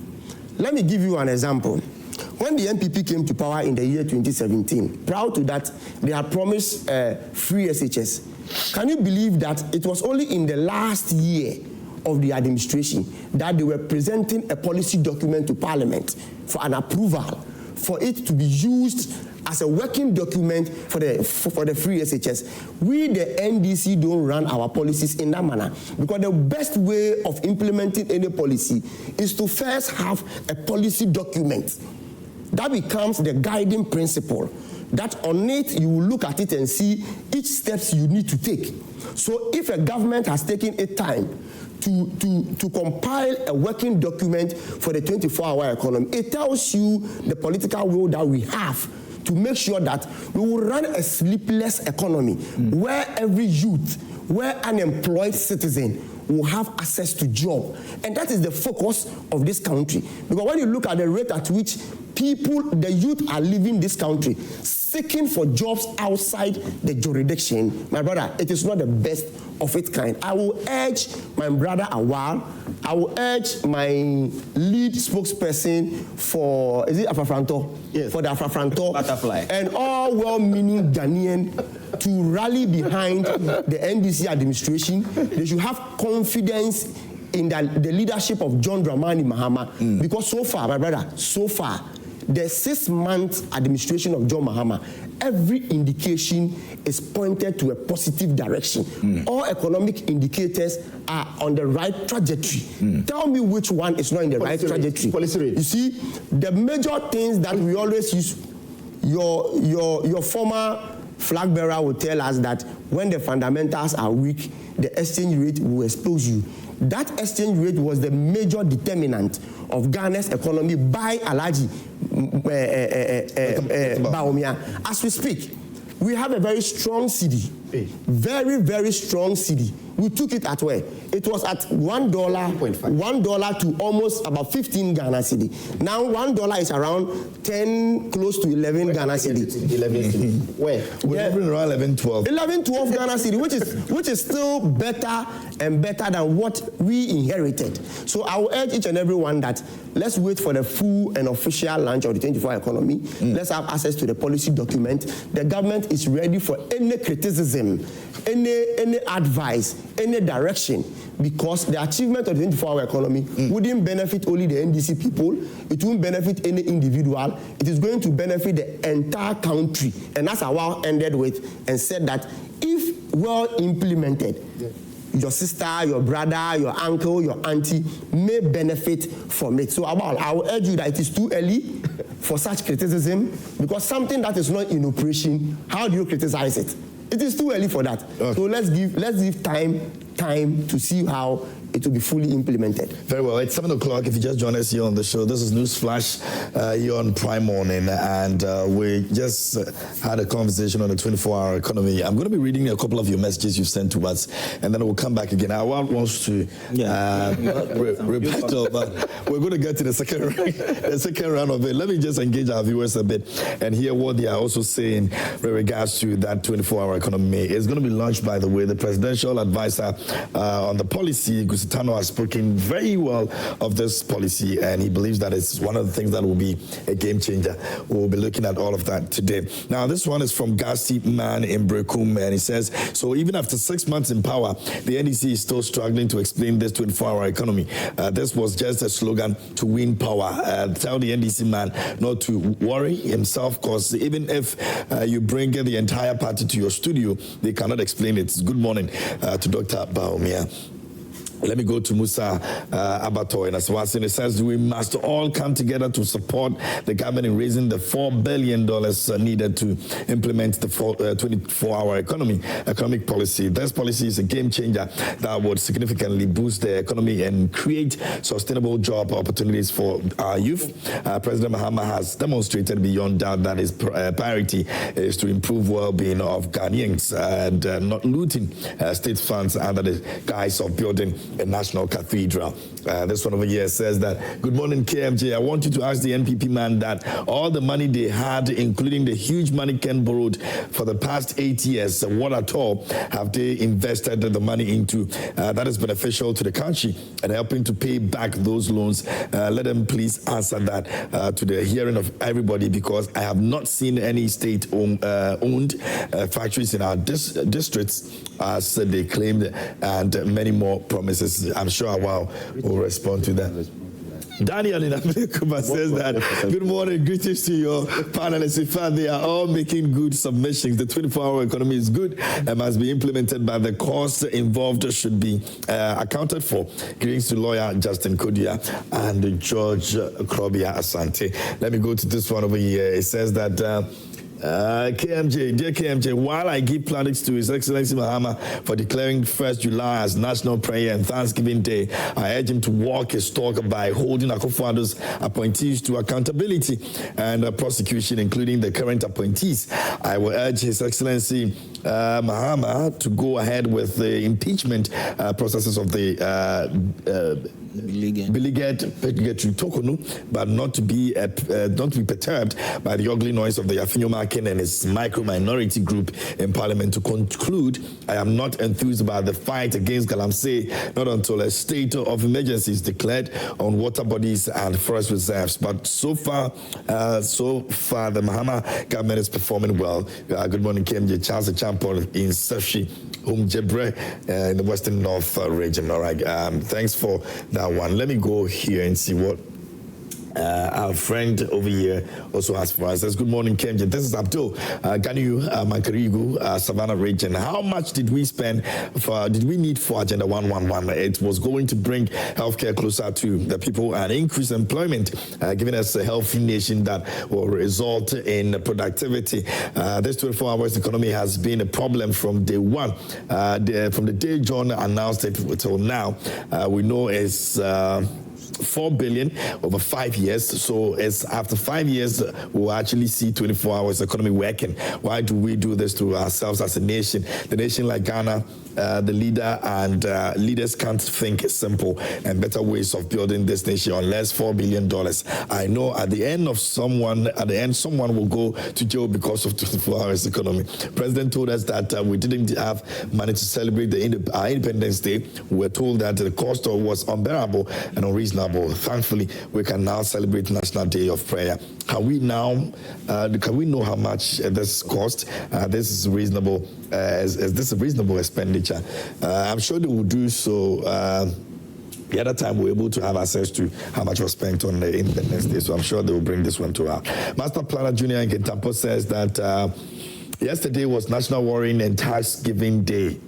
Let me give you an example. When the NPP came to power in the year 2017, proud to that, they had promised free SHS. Can you believe that it was only in the last year of the administration that they were presenting a policy document to Parliament for an approval, for it to be used as a working document for the free SHS? We, the NDC, don't run our policies in that manner, because the best way of implementing any policy is to first have a policy document. That becomes the guiding principle, that on it you will look at it and see each steps you need to take. So if a government has taken its time to compile a working document for the 24-hour economy, it tells you the political will that we have to make sure that we will run a sleepless economy where every youth, where unemployed citizen will have access to job. And that is the focus of this country. Because when you look at the rate at which the youth are leaving this country, seeking for jobs outside the jurisdiction, my brother, it is not the best of its kind. I will urge my brother Awal, I will urge my lead spokesperson for, is it Afrafranto? Yes. For the Afrafranto. Butterfly. And all well-meaning Ghanaian to rally behind the NDC administration. They should have confidence in the leadership of John Dramani Mahama. Because so far, my brother, so far, the 6-month administration of John Mahama, every indication is pointed to a positive direction. All economic indicators are on the right trajectory. Tell me which one is not in the right trajectory. Policy rate. You see, the major things that we always use, your former flag bearer will tell us that when the fundamentals are weak, the exchange rate will expose you. That exchange rate was the major determinant of Ghana's economy by Alhaji Bawumia. As we speak, we have a very strong cedi, very, very strong cedi. We took it at where? It was at $1 to almost about 15 Ghana cedi. Now $1 is around 10, close to 11 Ghana cedi. 11 cedi. Where? We're around 11, 12. 11, 12 Ghana cedi, which is still better and better than what we inherited. So I will urge each and every one that let's wait for the full and official launch of the 24-hour economy. Let's have access to the policy document. The government is ready for any criticism, any advice, any direction, because the achievement of the 24-hour economy wouldn't benefit only the NDC people, it won't benefit any individual, it is going to benefit the entire country. And that's how Awal ended with and said that if well implemented, your sister, your brother, your uncle, your auntie may benefit from it. So Awal, I will urge you that it is too early for such criticism, because something that is not in operation, how do you criticize it? It is too early for that. Okay. So let's give time to see how it will be fully implemented. Very well. It's 7 o'clock. If you just joined us here on the show, this is News Flash here on Prime Morning, and we just had a conversation on the 24-hour economy. I'm going to be reading a couple of your messages you've sent to us, and then we'll come back again. Awal wants to rebuttal, but we're going to get to the second round of it. Let me just engage our viewers a bit and hear what they are also saying with regards to that 24-hour economy. It's going to be launched, by the way. The presidential advisor on the policy, Gusitano, has spoken very well of this policy, and he believes that it's one of the things that will be a game changer. We'll be looking at all of that today. Now, this one is from Gasti Man in Brekum, and he says, so even after 6 months in power, the NDC is still struggling to explain this 24-hour economy. This was just a slogan to win power. Tell the NDC man not to worry himself, because even if you bring the entire party to your studio, they cannot explain it. Good morning to Dr. Baumia. Let me go to Musa Abato in Aswasin. It says we must all come together to support the government in raising the $4 billion needed to implement the 24-hour economic policy. This policy is a game changer that would significantly boost the economy and create sustainable job opportunities for our youth. President Mahama has demonstrated beyond doubt that his priority is to improve well-being of Ghanaians and not looting state funds under the guise of building a national cathedral. This one over here says that, good morning, KMJ. I want you to ask the NPP man that all the money they had, including the huge money Ken borrowed for the past 8 years, what at all have they invested the money into that is beneficial to the country and helping to pay back those loans? Let them please answer that to the hearing of everybody, because I have not seen any state-owned factories in our districts, as they claimed, and many more promises. I'm sure Awal will respond to that. Daniel in America says that, good morning, greetings to your panelists. In fact, they are all making good submissions. The 24-hour economy is good and must be implemented, but the costs involved should be accounted for. Greetings to lawyer Justin Kodia and George Krobia Asante. Let me go to this one over here. It says that, KMJ, dear KMJ, while I give plaudits to His Excellency Mahama for declaring 1st July as National Prayer and Thanksgiving Day, I urge him to walk his talk by holding Akufo-Addo's appointees to accountability and prosecution, including the current appointees. I will urge His Excellency Mahama to go ahead with the impeachment processes of the beleaguered Tokonu, but not to be perturbed by the ugly noise of the Yafinyo Makin and his micro-minority group in Parliament. To conclude, I am not enthused about the fight against Galamsey, not until a state of emergency is declared on water bodies and forest reserves. But so far, the Mahama government is performing well. Good morning, KMJ. Charles Champol in Sefshi, Jebre in the Western North region. All right, thanks for that one. Let me go here and see what our friend over here also has for us. Says, good morning, Kenji. This is Abdul Ganyu Mankarigu, Savannah region. How much did we need for Agenda 111? It was going to bring healthcare closer to the people and increase employment, giving us a healthy nation that will result in productivity. This 24 hours economy has been a problem from day one. From the day John announced it till now, we know it's 4 billion over 5 years. So it's after 5 years we'll actually see 24 hours economy working. Why do we do this to ourselves as a nation? The nation like Ghana, the leader and leaders can't think simple and better ways of building this nation unless $4 billion. I know at the end someone will go to jail because of 24 hours economy. President told us that we didn't have money to celebrate our Independence Day. We were told that the cost was unbearable and unreasonable. Thankfully, we can now celebrate National Day of Prayer. Can we know how much this cost? This is reasonable. Is this a reasonable expenditure? I'm sure they will do so. The other time we were able to have access to how much was spent on the Independence Day, so I'm sure they will bring this one to our Master Planner Junior in Kentampo says that yesterday was National Worrying and Tax Giving Day.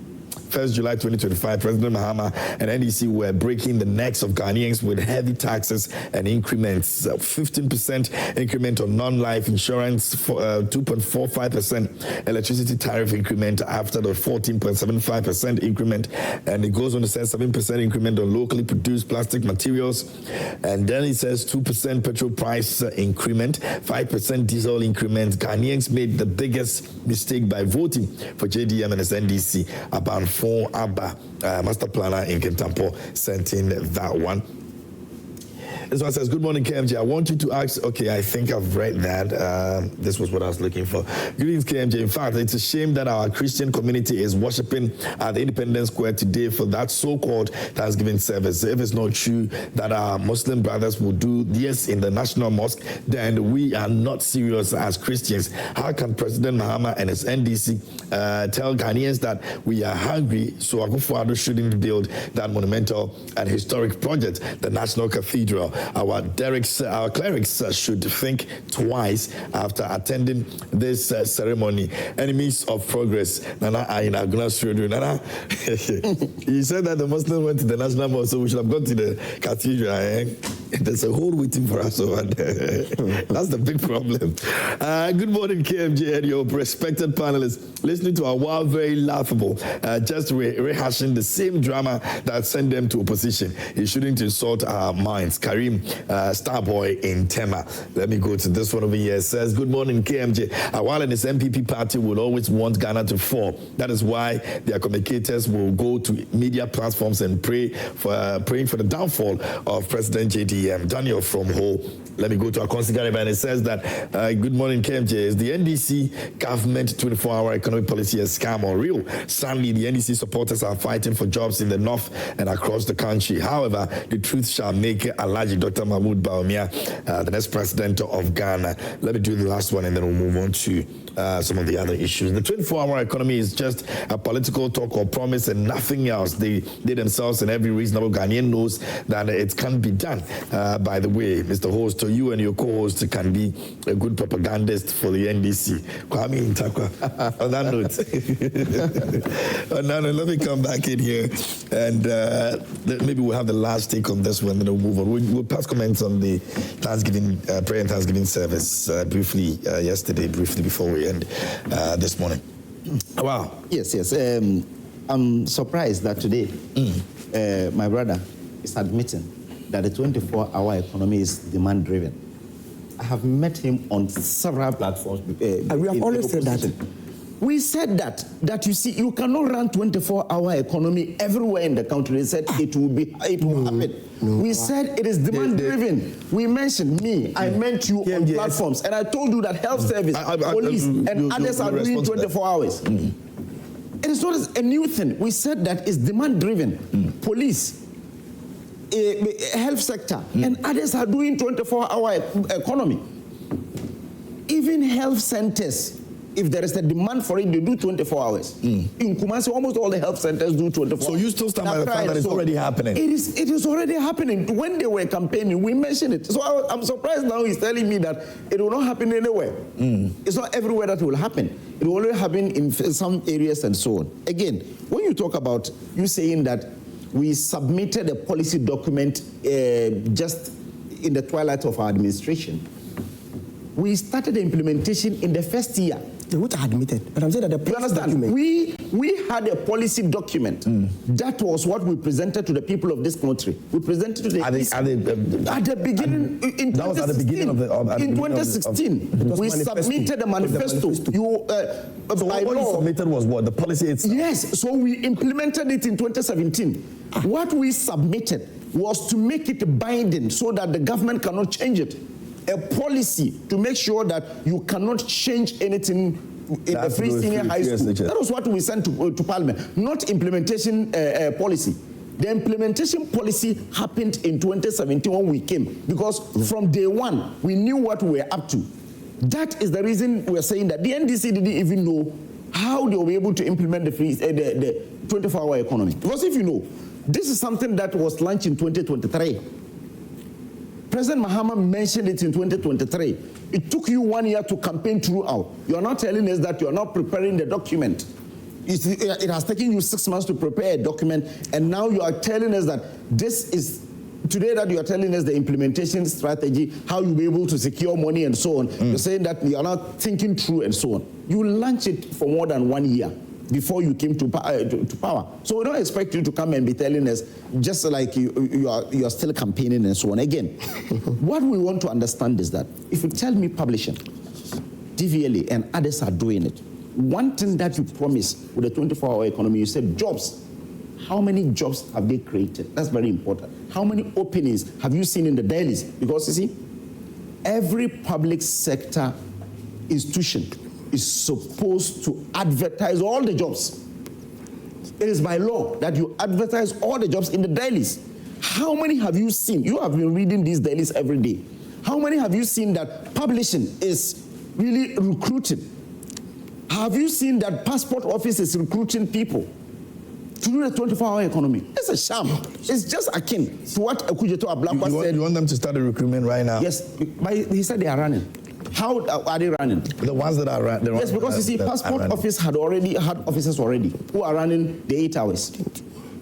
1st July 2025, President Mahama and NDC were breaking the necks of Ghanaians with heavy taxes and increments. 15% increment on non-life insurance, 2.45% electricity tariff increment after the 14.75% increment, and it goes on to say 7% increment on locally produced plastic materials, and then it says 2% petrol price increment, 5% diesel increment. Ghanaians made the biggest mistake by voting for JDM and its NDC. About 4 ABBA master planner in Kentampo sent in that one. This one says, good morning, KMJ. I want you to ask, okay, I think I've read that. This was what I was looking for. Greetings, KMJ. In fact, it's a shame that our Christian community is worshiping at the Independence Square today for that so-called Thanksgiving service. If it's not true that our Muslim brothers will do this in the National Mosque, then we are not serious as Christians. How can President Mahama and his NDC tell Ghanaians that we are hungry, so Akufo-Addo shouldn't build that monumental and historic project, the National Cathedral? Our clerics should think twice after attending this ceremony. Enemies of progress. Nana, Nana, you said that the Muslims went to the National Mosque, so we should have gone to the cathedral. There's a hole waiting for us over there. That's the big problem. Good morning, KMJ and your respected panelists. Listening to Awal, very laughable. Just rehashing the same drama that sent them to opposition. He shouldn't insult our minds. Karim, Starboy in Tema. Let me go to this one over here. It says, good morning, KMJ. Awal and his NPP party will always want Ghana to fall. That is why their communicators will go to media platforms and praying for the downfall of President JDM. Daniel from Ho. Let me go to our consigliere, and it says that, good morning, KMJ. Is the NDC government 24-hour economic policy a scam or real? Sadly, the NDC supporters are fighting for jobs in the north and across the country. However, the truth shall make Alhaji Dr. Mahmoud Bawumia the next president of Ghana. Let me do the last one, and then we'll move on to some of the other issues. The 24-hour economy is just a political talk or promise and nothing else. They themselves and every reasonable Ghanaian knows that it can be done. By the way, Mr. Host, you and your co-host can be a good propagandist for the NDC. Kwame Ntakwa. On that note, let me come back in here, and maybe we'll have the last take on this one, then we'll move on. We'll pass comments on the Thanksgiving prayer and Thanksgiving service briefly yesterday, briefly before we end this morning. Wow. Yes. I'm surprised that today my brother is admitting that the 24-hour economy is demand-driven. I have met him on several platforms. And we have always said that. We said that you see, you cannot run 24-hour economy everywhere in the country. They said it will happen. No. We said it is demand-driven. We mentioned I meant you on platforms, and I told you that health service, police, and others are doing 24 hours. It is not a new thing. We said that it's demand-driven. Police, health sector, and others are doing 24-hour economy. Even health centers, if there is a demand for it, they do 24 hours. In Kumasi, almost all the health centers do 24 hours. So you still stand by the fact that it's already happening? It is already happening. When they were campaigning, we mentioned it. So I'm surprised now he's telling me that it will not happen anywhere. It's not everywhere that will happen. It will only happen in some areas and so on. Again, when you talk about you saying that we submitted a policy document just in the twilight of our administration, we started the implementation in the first year. They would have admitted, but I'm saying that the policy document. We had a policy document. That was what we presented to the people of this country. We presented to the at the beginning in 2016. We submitted a manifesto. So what you submitted was what? The policy itself? Yes. So we implemented it in 2017. What we submitted was to make it binding so that the government cannot change it. A policy to make sure that you cannot change anything in the Free Senior High School. That was what we sent to Parliament, not implementation policy. The implementation policy happened in 2017 when we came, because from day one, we knew what we were up to. That is the reason we're saying that the NDC didn't even know how they were able to implement the 24-hour economy. Because if you know, this is something that was launched in 2023. President Mahama mentioned it in 2023. It took you 1 year to campaign throughout. You are not telling us that you are not preparing the document. It has taken you 6 months to prepare a document, and now you are telling us that this is today that you are telling us the implementation strategy, how you'll be able to secure money and so on. You're saying that you are not thinking through and so on. You launched it for more than 1 year before you came to power. So we don't expect you to come and be telling us just like you are still campaigning and so on. Again, what we want to understand is that if you tell me publishing, DVLA and others are doing it, one thing that you promised with the 24-hour economy, you said jobs. How many jobs have they created? That's very important. How many openings have you seen in the dailies? Because you see, every public sector institution is supposed to advertise all the jobs. It is by law that you advertise all the jobs in the dailies. How many have you seen? You have been reading these dailies every day. How many have you seen that publishing is really recruiting? Have you seen that passport office is recruiting people to do the 24-hour economy? It's a sham. It's just akin to what Akujeto Ablakwa said. You want them to start the recruitment right now? Yes, but he said they are running. How are they running? The ones that are running. Yes, because you see, passport office had officers already who are running the 8 hours.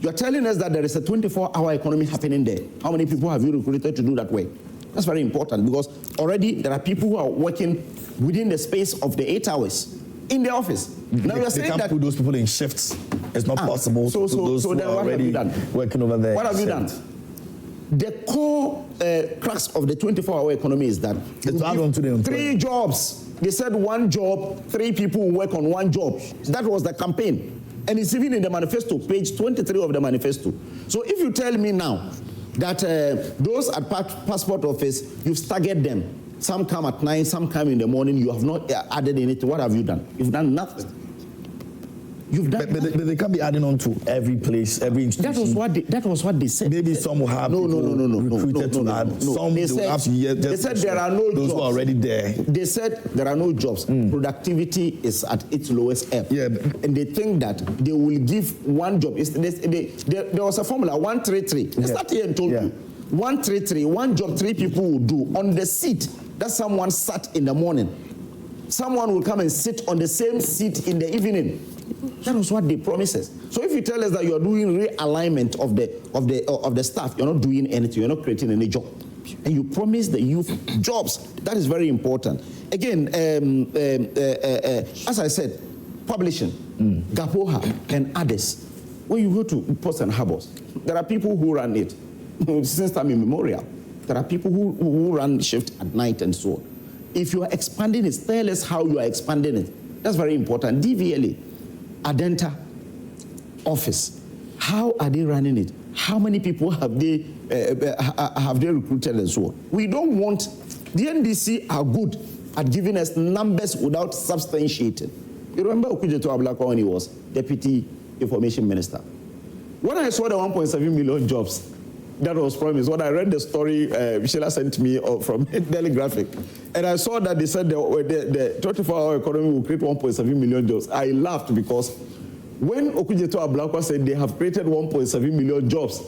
You are telling us that there is a 24-hour economy happening there. How many people have you recruited to do that way? That's very important, because already there are people who are working within the space of the 8 hours in the office. Now you're saying they can't that put those people in shifts. It's not possible. So those then who are what have already you done? working over there. What have you done? The core crux of the 24-hour economy is that three jobs. They said 1 job, 3 people will work on 1 job. That was the campaign. And it's even in the manifesto, page 23 of the manifesto. So if you tell me now that those at passport office, you've staggered them. Some come at 9, some come in the morning. You have not added anything. What have you done? You've done nothing. You've done but they can't be adding on to every place, every institution. That was what they said. Maybe some will have recruited to add. Some they said there are no those jobs. who are already there. They said there are no jobs. Productivity is at its lowest ebb. Yeah, and they think that they will give 1 job. There was a formula, 133. They started here and told you. 133, 1 job 3 people will do on the seat that someone sat in the morning. Someone will come and sit on the same seat in the evening. That was what they promised us. So if you tell us that you are doing realignment of the staff, you're not doing anything, you're not creating any job. And you promise the youth jobs. That is very important. Again, as I said, publishing, Gapoha and others. When you go to Post and Harbors, there are people who run it since time immemorial. There are people who run shift at night and so on. If you are expanding it, tell us how you are expanding it. That's very important. DVLA, Adenta office, how are they running it? How many people have they recruited and so on? We don't want, the NDC are good at giving us numbers without substantiating. You remember Okujeto Ablakwa when he was Deputy Information Minister? When I saw the 1.7 million jobs that was promised, when I read the story Michela sent me from Daily Graphic, and I saw that they said the 24-hour economy will create 1.7 million jobs, I laughed, because when Okujeto Ablakwa said they have created 1.7 million jobs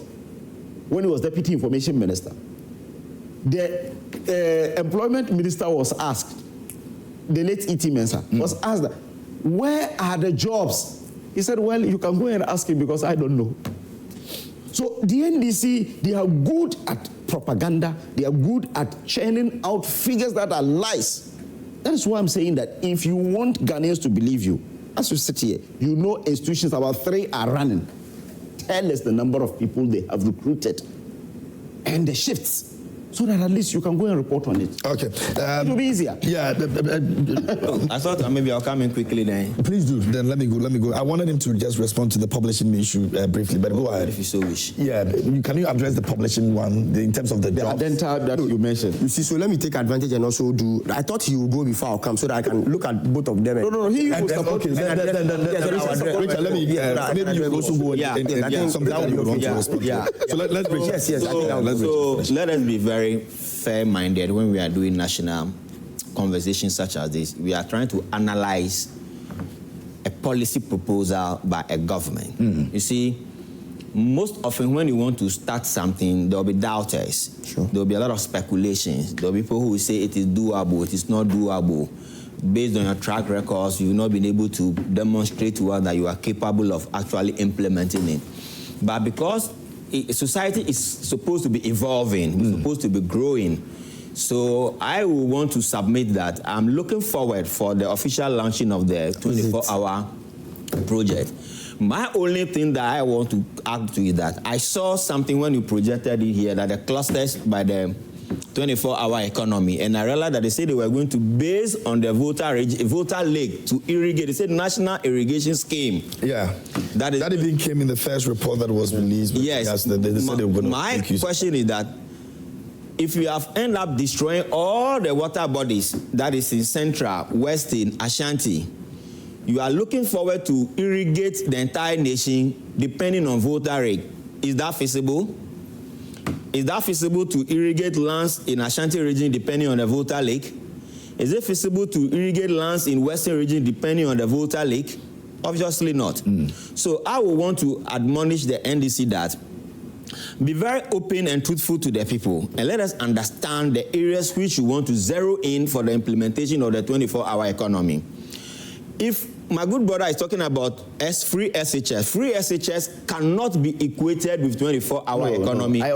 when he was Deputy Information Minister, the Employment Minister was asked, the late E.T. Mensah, was asked, where are the jobs? He said, well, you can go and ask him because I don't know. So the NDC, they are good at propaganda. They are good at churning out figures that are lies. That is why I'm saying that if you want Ghanaians to believe you, as you sit here, you know institutions, about 3 are running. Tell us the number of people they have recruited and the shifts, so that at least you can go and report on it. Okay. It will be easier. Yeah. I thought maybe I'll come in quickly then. Please do. Then let me go. I wanted him to just respond to the publishing issue briefly, but go ahead. If you so wish. Yeah. Can you address the publishing one in terms of the jobs? Adenta that you mentioned. You see, so let me take advantage and also do. I thought he would go before I'll come so that I can look at both of them. No. He will support. Okay. Rachel, let me. Maybe you also go and something that you want to respond to. So let's break. Yes. So let us be very fair-minded when we are doing national conversations such as this. We are trying to analyze a policy proposal by a government. You see, most often when you want to start something, there will be doubters. Sure. There will be a lot of speculations. There will be people who will say it is doable, it is not doable. based on your track records, you've not been able to demonstrate to us that you are capable of actually implementing it. But because society is supposed to be evolving, supposed to be growing, so I will want to submit that I'm looking forward for the official launching of the 24-hour project. My only thing that I want to add to is that I saw something when you projected it here, that the clusters by the 24-hour economy, and I realized that they said they were going to base on the voter lake to irrigate. They said national irrigation scheme. Yeah, that even came in the first report that was released. Yes, they said they were going to. My question is that if you have ended up destroying all the water bodies that is in Central, Western, Ashanti, you are looking forward to irrigate the entire nation depending on voter rate. Is that feasible? Is that feasible to irrigate lands in Ashanti region depending on the voter lake? Is it feasible to irrigate lands in Western region depending on the voter lake? Obviously not. So I will want to admonish the NDC that be very open and truthful to the people, and let us understand the areas which you want to zero in for the implementation of the 24-hour economy. If my good brother is talking about free SHS cannot be equated with 24-hour economy. No. I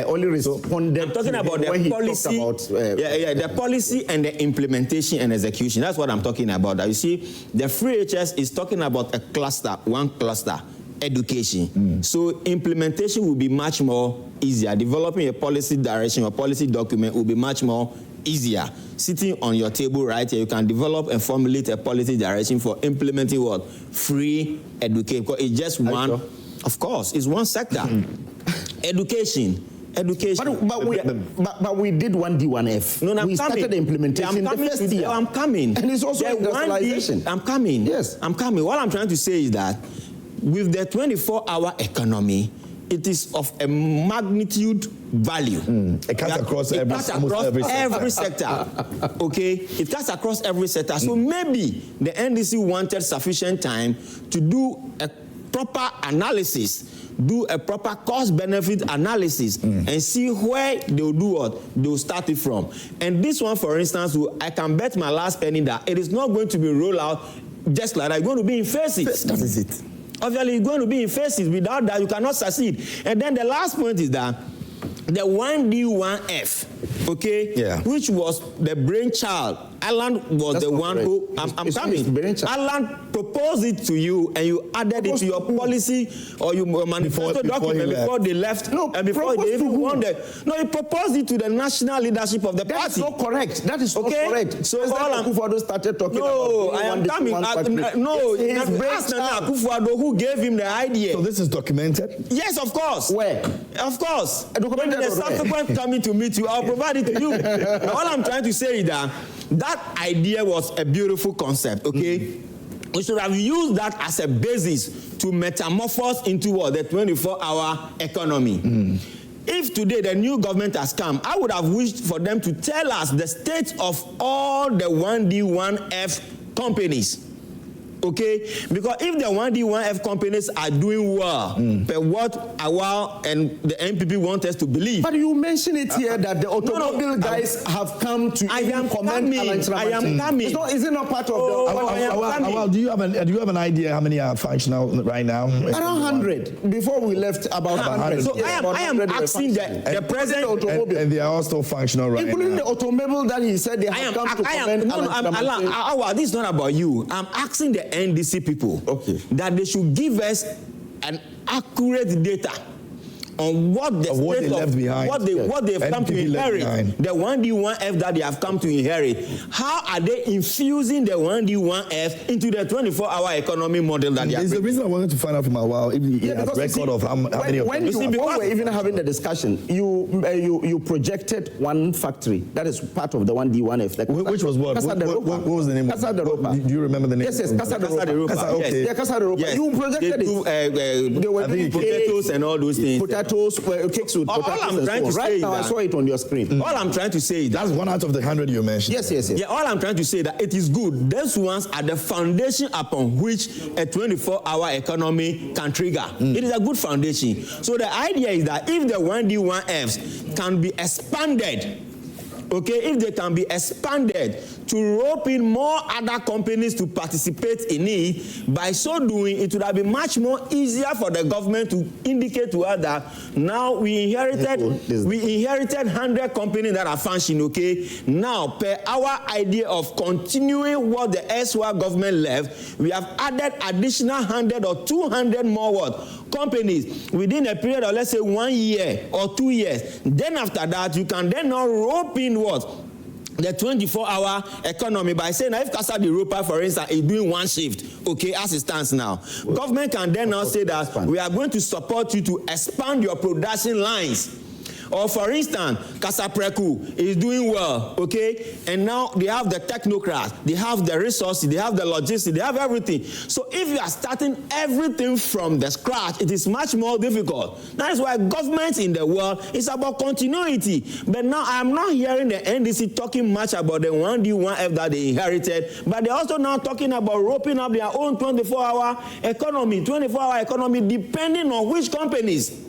only responded. I'm talking about the policy. The policy and the implementation and execution. That's what I'm talking about. You see, the free HS is talking about a cluster, one cluster, education. So implementation will be much more easier. Developing a policy direction or policy document will be much more easier. Sitting on your table right here, you can develop and formulate a policy direction for implementing what? Free education. Because it's just one, of course, it's one sector. Education. But we did 1D1F. No, we started the implementation the first year. I'm coming. And it's also industrialization. I'm coming. Yes. I'm coming. What I'm trying to say is that with the 24-hour economy, it is of a magnitude value. It cuts across every sector. Okay? It cuts across every sector. So maybe the NDC wanted sufficient time to do a proper analysis, do a proper cost-benefit analysis, and see where they'll do what? They'll start it from. And this one, for instance, I can bet my last penny that it is not going to be rolled out just like that. It's going to be in phases. That is it. Obviously, it's going to be in phases. Without that, you cannot succeed. And then the last point is that the 1D1F, okay, which was the brainchild. Alan was the one who, I'm coming. Alan proposed it to you, and you added it to your policy or your manifesto document before they left. No, and before they even won no, he proposed it to the national leadership of the party. That's not correct. That is not correct. So all Akufo-Addo started talking about. I am coming. No, ask Nana Akufo-Addo who gave him the idea. So this is documented? Yes, of course. Where? Of course. When the subsequent coming to meet you, I'll provide it to you. All I'm trying to say is that idea was a beautiful concept, okay? We should have used that as a basis to metamorphose into what? The 24-hour economy. If today the new government has come, I would have wished for them to tell us the state of all the 1D1F companies. Okay, because if the 1D1F companies are doing well, but what Awal and the NPP want us to believe. But you mentioned it here that the automobile guys have come to comment. I am coming. Is it not part of the? Awal, do you have an idea how many are functional right now? Around 100. Before we left, about 100. So I am asking the present automobile, and they are also functional right now, including the automobile that he said they have come to comment. Awal, this is not about you. I'm asking the NDC people that they should give us an accurate data on what the what they left behind, what they've come to inherit, the 1D1F that they have come to inherit. How are they infusing the 1D1F into the 24-hour economy model that they are? It's the reason I wanted to find out from Awal if he has record of how many of them. When we're even having the discussion, you projected one factory that is part of the 1D1F. Which was what? What was the name? Casa de Ropa. Do you remember the name? Yes, Casa de Ropa. Okay. Yeah, Casa de Ropa. Yes. You projected it. They were doing potatoes and all those things. Cakes with potatoes. All I'm trying to say right now, I saw it on your screen. All I'm trying to say is that's one out of the 100 you mentioned. Yes. Yeah, all I'm trying to say that it is good. Those ones are the foundation upon which a 24-hour economy can trigger. It is a good foundation. So the idea is that if the 1D1Fs can be expanded okay, if they can be expanded to rope in more other companies to participate in it, by so doing, it would have been much more easier for the government to indicate to us that now we inherited 100 companies that are functioning, okay? Now, per our idea of continuing what the erstwhile government left, we have added additional 100 or 200 more companies within a period of, let's say, 1 year or 2 years. Then after that, you can then now rope in the 24-hour economy by saying that if Casa de Europa, for instance, is doing one shift, okay, as it stands now, government can then now say that we are going to support you to expand your production lines. Or for instance, Casaprecu is doing well, okay? And now they have the technocrats, they have the resources, they have the logistics, they have everything. So if you are starting everything from the scratch, it is much more difficult. That is why governments in the world is about continuity. But now I'm not hearing the NDC talking much about the 1D, 1F that they inherited, but they're also now talking about roping up their own 24-hour economy, depending on which companies.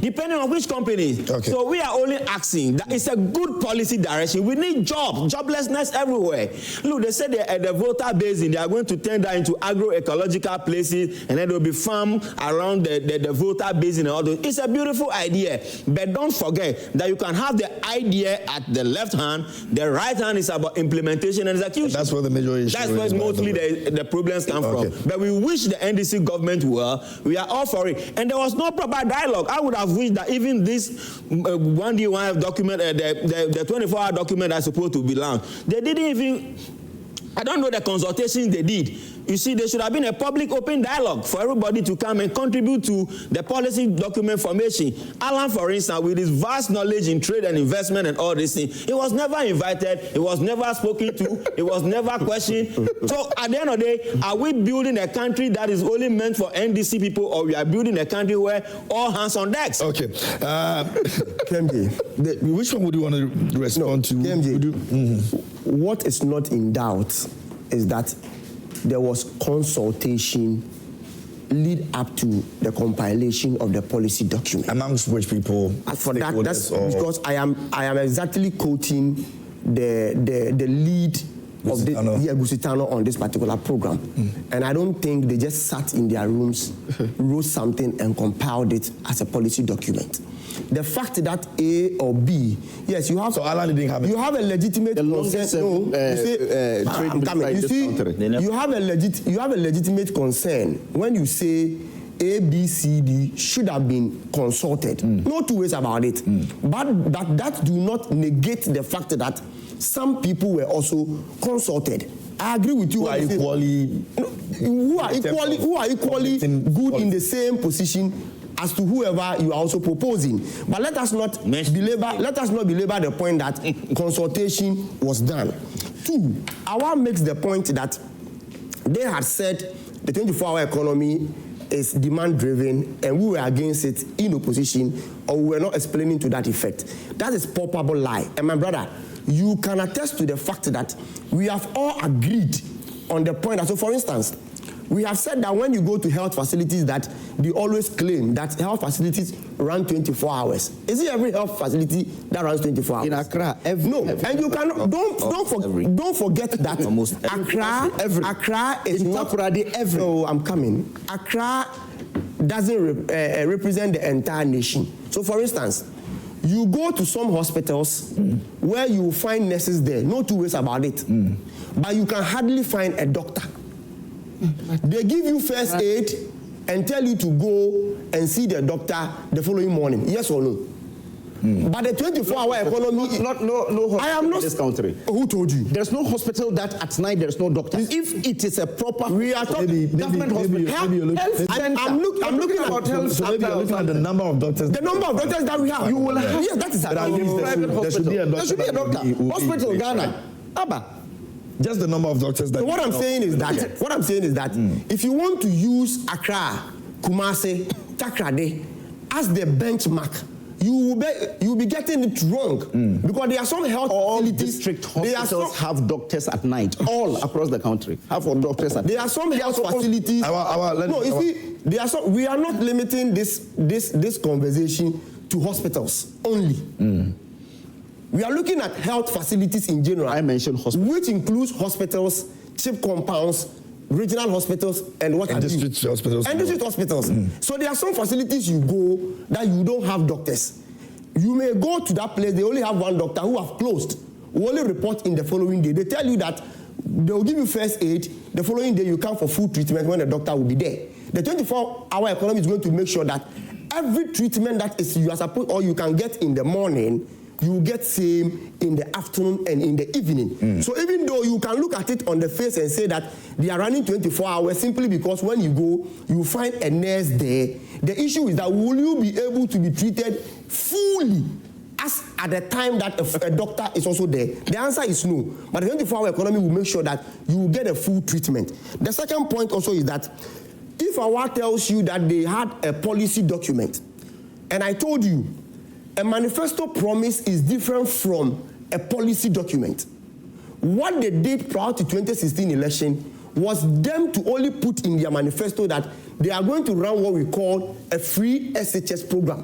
Depending on which company. Okay. So we are only asking that it's a good policy direction. We need joblessness everywhere. Look, they said at the Volta Basin, they are going to turn that into agroecological places, and then there will be farm around the Volta Basin and all those. It's a beautiful idea, but don't forget that you can have the idea at the left hand, the right hand is about implementation and execution. That's where the major issue is. That's where mostly the problems come from. But we wish the NDC government well. We are all for it. And there was no proper dialogue. I would have wished that even this 1D, 1F document, the 24-hour document that's supposed to be launched, they didn't even, I don't know the consultations they did. You see, there should have been a public open dialogue for everybody to come and contribute to the policy document formation. Alan, for instance, with his vast knowledge in trade and investment and all these things, he was never invited, he was never spoken to, he was never questioned. So at the end of the day, are we building a country that is only meant for NDC people, or we are building a country where all hands on decks? Okay. KMJ, which one would you want to respond to? KMJ, what is not in doubt is that there was consultation lead up to the compilation of the policy document. Amongst which people? For that, that's because I am exactly quoting the lead of the Gusitano on this particular program. And I don't think they just sat in their rooms, wrote something and compiled it as a policy document. The fact that A or B, yes, you have. So Alan didn't have it. You have a legitimate concern. You have a legitimate concern when you say A, B, C, D should have been consulted. No two ways about it. But that do not negate the fact that some people were also consulted. I agree with you. Who are equally good in the same position as to whoever you are also proposing. But let us not belabor the point that consultation was done. Two, Awal makes the point that they had said the 24-hour economy is demand-driven and we were against it in opposition, or we were not explaining to that effect. That is palpable lie. And my brother, you can attest to the fact that we have all agreed on the point that, so for instance, we have said that when you go to health facilities that they always claim that health facilities run 24 hours. Is it every health facility that runs 24 hours? In Accra, no. And you cannot, don't forget that Accra is not every. No, I'm coming. Accra doesn't represent the entire nation. So for instance, you go to some hospitals where you find nurses there, no two ways about it. But you can hardly find a doctor. They give you first aid and tell you to go and see the doctor the following morning. Yes or no? But the 24-hour economy... No I am not... in this country. Who told you? There's no hospital that at night there's no doctor. If it is a proper... We are talking... Government hospital. I'm looking at health. So maybe you're looking at the number of doctors. The number of doctors that we have. You will have... Yes, that is a private hospital. There should be a doctor. Hospital, Ghana. Abba. Just the number of doctors that... So what I'm saying is that, if you want to use Accra, Kumasi, Takrade as the benchmark, you will be getting it wrong. Because there are some health facilities... district hospitals have doctors at night, all across the country. Have doctors at night. There are some health facilities... we are not limiting this conversation to hospitals only. We are looking at health facilities in general. I mentioned hospitals. Which includes hospitals, CHIP compounds, regional hospitals, and what and district hospitals. And district hospitals. So there are some facilities you go that you don't have doctors. You may go to that place, they only have one doctor who have closed, who only report in the following day. They tell you that they will give you first aid, the following day you come for full treatment when the doctor will be there. The 24-hour economy is going to make sure that every treatment that is you are supposed or you can get in the morning, you get same in the afternoon and in the evening. So even though you can look at it on the face and say that they are running 24 hours simply because when you go, you find a nurse there. The issue is that will you be able to be treated fully as at the time that a doctor is also there? The answer is no. But the 24-hour economy will make sure that you will get a full treatment. The second point also is that if Awal tells you that they had a policy document, and I told you, a manifesto promise is different from a policy document. What they did prior to 2016 election was them to only put in their manifesto that they are going to run what we call a free SHS program.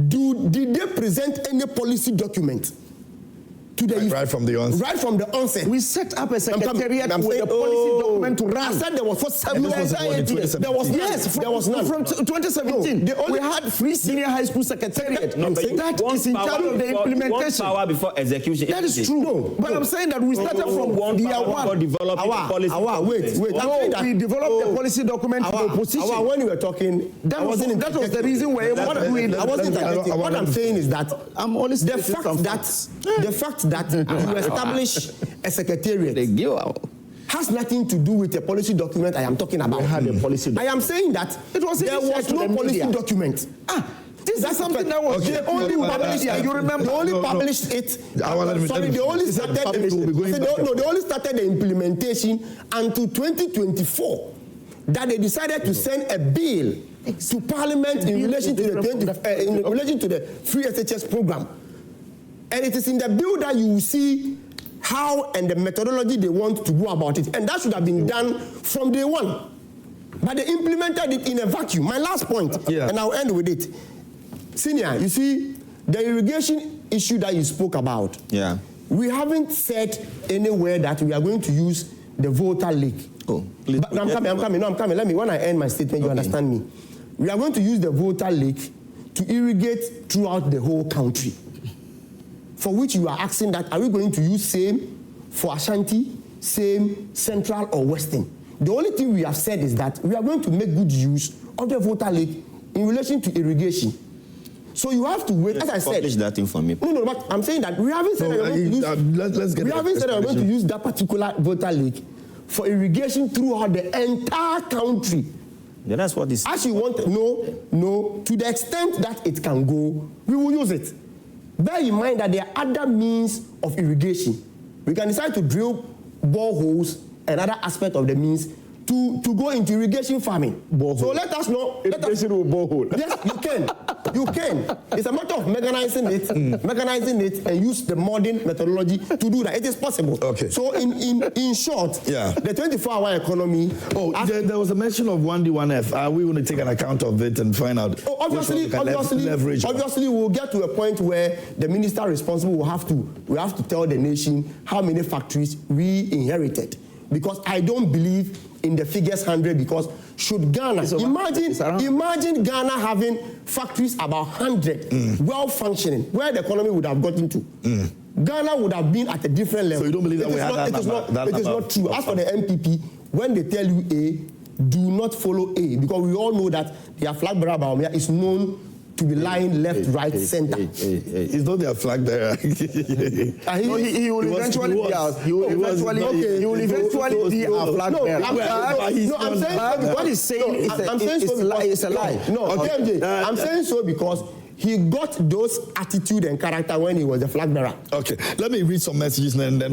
Did they present any policy document? Right from the onset. Right from the onset. We set up a secretariat with a policy document to run. I said there was for 7 years. There was there was none. From 2017, we had free senior high school secretariat. That is in charge of the implementation. One power before execution. That is true. No, but I'm saying that we started from year one. Wait. We developed the policy document to the opposition. When you were talking, that was the reason why I wasn't interjecting. What I'm saying is that I'm only the fact that you establish a secretariat has nothing to do with a policy document I am talking about. We had a policy document. I am saying that there was no policy document. This is something that was the only published. You remember? They only published it. Sorry, they only started. They only started the implementation until 2024. That they decided to send a bill to Parliament in relation to the free SHS program. And it is in the bill that you will see how and the methodology they want to go about it. And that should have been done from day one. But they implemented it in a vacuum. My last point, and I'll end with it. Senior, you see, the irrigation issue that you spoke about, we haven't said anywhere that we are going to use the Volta Lake. Oh, please. But I'm coming. Let me, when I end my statement, you understand me. We are going to use the Volta Lake to irrigate throughout the whole country. For which you are asking that, are we going to use same for Ashanti, same central or western? The only thing we have said is that we are going to make good use of the Volta Lake in relation to irrigation. So you have to wait, as I said. Publish that thing for me. No, but I'm saying that we haven't said that we're going to use that particular Volta Lake for irrigation throughout the entire country. Yeah, that's what this. As you want, no, to the extent that it can go, we will use it. Bear in mind that there are other means of irrigation. We can decide to drill boreholes and other aspect of the means to go into irrigation farming. Borehole. So let us know. Irrigation with borehole. Yes, you can. You can. It's a matter of mechanizing it and use the modern methodology to do that. It is possible. Okay. So in short, the 24-hour economy. There was a mention of 1D, 1F. Are we going to take an account of it and find out? Obviously, we'll get to a point where the minister responsible will have to tell the nation how many factories we inherited. Because I don't believe in the figures 100, because should Ghana, imagine Ghana having factories about 100, well functioning, where the economy would have gotten to. Ghana would have been at a different level. So you don't believe that we have that number? It is not true. As for the NPP, when they tell you A, do not follow A, because we all know that their flag bearer Baumia is known to be lying left, right, center. It's not their flag bearer. He will eventually be our flag bearer. I'm saying what he's saying is a lie. I'm saying so because he got those attitude and character when he was the flag bearer. Okay, let me read some messages and then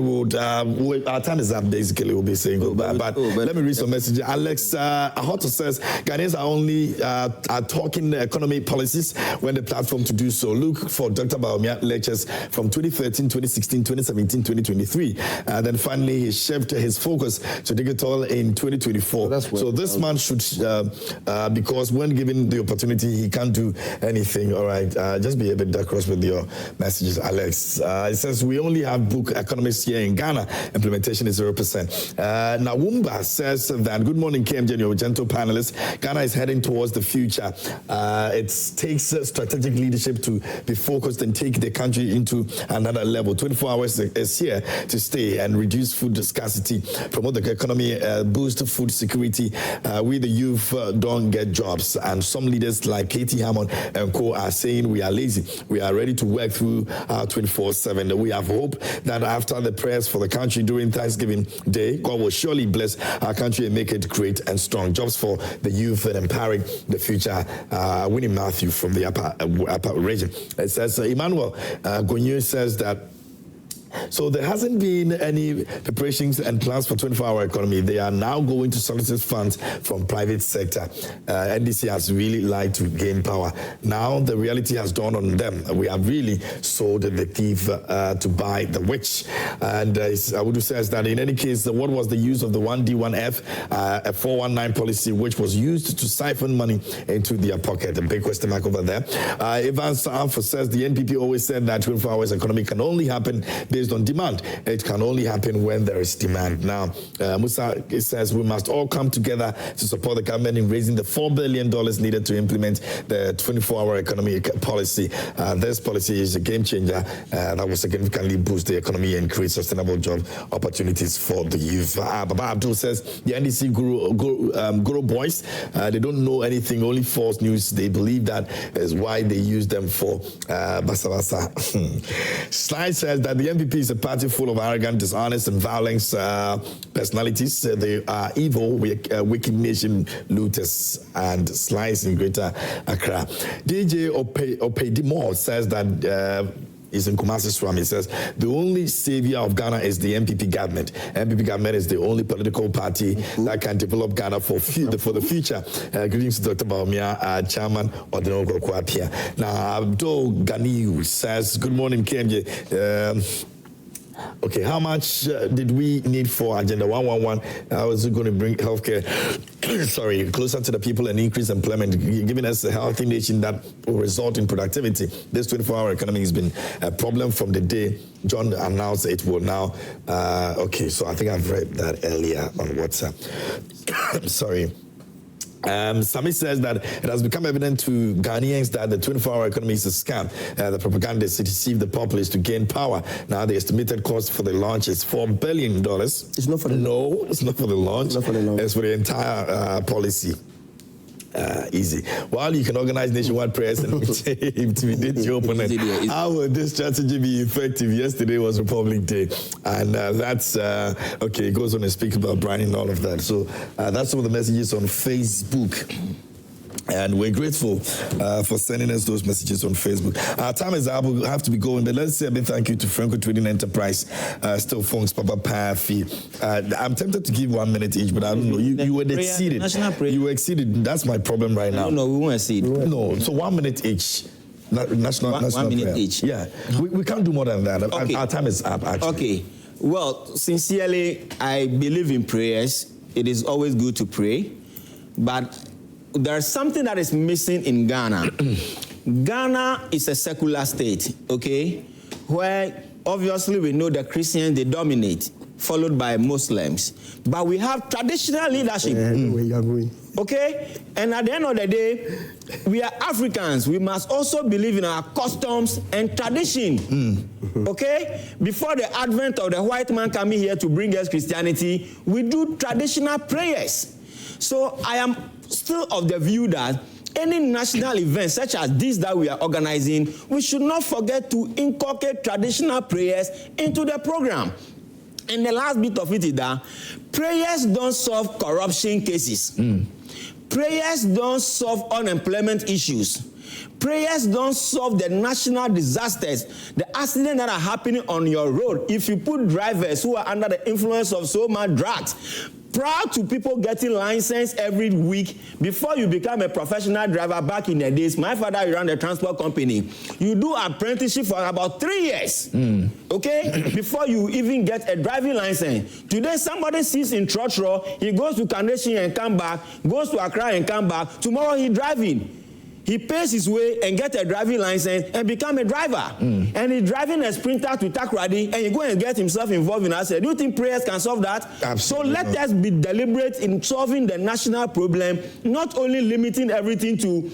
our time is up basically, we'll be saying goodbye. But let me read some messages. Alex Ahoto says, Ghanaians are only are talking economy policies when the platform to do so. Look for Dr. Baumia lectures from 2013, 2016, 2017, 2023. Then finally, he shifted his focus to digital in 2024. So this man should, because when given the opportunity, he can't do anything, all right? right. Just be a bit decorous with your messages, Alex. It says we only have book economists here in Ghana. Implementation is 0%. Nawumba says that, good morning, KMJ, your gentle panelist. Ghana is heading towards the future. It takes strategic leadership to be focused and take the country into another level. 24 hours is here to stay and reduce food scarcity, promote the economy, boost food security. We, the youth, don't get jobs. And some leaders like Katie Hammond and co are saying we are lazy. We are ready to work through 24/7. We have hope that after the prayers for the country during Thanksgiving Day, God will surely bless our country and make it great and strong. Jobs for the youth and empowering the future. Winnie Matthew from the upper region. It says Emmanuel Gonyu says that. So there hasn't been any preparations and plans for 24-hour economy. They are now going to solicit funds from private sector. NDC has really lied to gain power. Now the reality has dawned on them. We have really sold the thief to buy the witch. And Awudu says that in any case, what was the use of the 1D1F, a 419 policy, which was used to siphon money into their pocket? A big question mark over there. Evans Alpha says the NPP always said that 24 hours economy can only happen based on demand. It can only happen when there is demand. Now, Musa says we must all come together to support the government in raising the $4 billion needed to implement the 24-hour economy policy. This policy is a game changer that will significantly boost the economy and create sustainable job opportunities for the youth. Baba Abdul says the NDC guru boys, they don't know anything, only false news. They believe that is why they use them for basa basa. Slide says that the NPP is a party full of arrogant, dishonest, and violent personalities. They are evil, wicked nation looters and slice in Greater Accra. DJ Opedimo says that is in Kumasi Swami. It says the only savior of Ghana is the NPP government. NPP government is the only political party that can develop Ghana for the future. Greetings to Dr. Baumia, Chairman of the Kwapia. Now, Abdul Ganiu says, good morning, KMJ. Okay, how much did we need for Agenda 111? How is it going to bring healthcare closer to the people and increase employment, giving us a healthy nation that will result in productivity? This 24-hour economy has been a problem from the day John announced it will now. Okay, so I think I've read that earlier on WhatsApp. Sorry. Sami says that it has become evident to Ghanaians that the 24-hour economy is a scam. The propagandists deceive the populace to gain power. Now the estimated cost for the launch is $4 billion. It's not for the it's not for the launch. It's not for the launch. It's for the entire policy. Easy. While you can organize nationwide prayers and intimidate your opponent, how will this strategy be effective? Yesterday was Republic Day, and that's okay. It goes on and speak about Brian and all of that. So that's some of the messages on Facebook. And we're grateful for sending us those messages on Facebook. Our time is up. We'll have to be going. But let's say a big thank you to Franco Trading Enterprise, Still Funks, Papa Pafi. I'm tempted to give 1 minute each, but I don't know. You were exceeded. You were exceeded. That's my problem right now. No, we won't exceed. No, so 1 minute each. National one minute prayer. each. Yeah, we can't do more than that. Okay. Our time is up, actually. Okay. Well, sincerely, I believe in prayers. It is always good to pray. But there's something that is missing in Ghana. Ghana is a secular state, okay, where obviously we know the Christians, they dominate, followed by Muslims. But we have traditional leadership. Okay? And at the end of the day, we are Africans. We must also believe in our customs and tradition. Okay? Before the advent of the white man coming here to bring us Christianity, we do traditional prayers. So I am still of the view that any national event such as this that we are organizing, we should not forget to inculcate traditional prayers into the program. And the last bit of it is that prayers don't solve corruption cases. Prayers don't solve unemployment issues. Prayers don't solve the national disasters, the accidents that are happening on your road. If you put drivers who are under the influence of so much drugs, proud to people getting license every week before you become a professional driver. Back in the days, my father ran a transport company. You do apprenticeship for about 3 years, okay, before you even get a driving license. Today, somebody sees in Trotro, he goes to Kandeshi and come back, goes to Accra and come back. Tomorrow, he's driving. he pays his way and get a driving license and become a driver. And he's driving a Sprinter to Takoradi and he go and get himself involved in accident. Do you think prayers can solve that? Absolutely. So let us be deliberate in solving the national problem, not only limiting everything to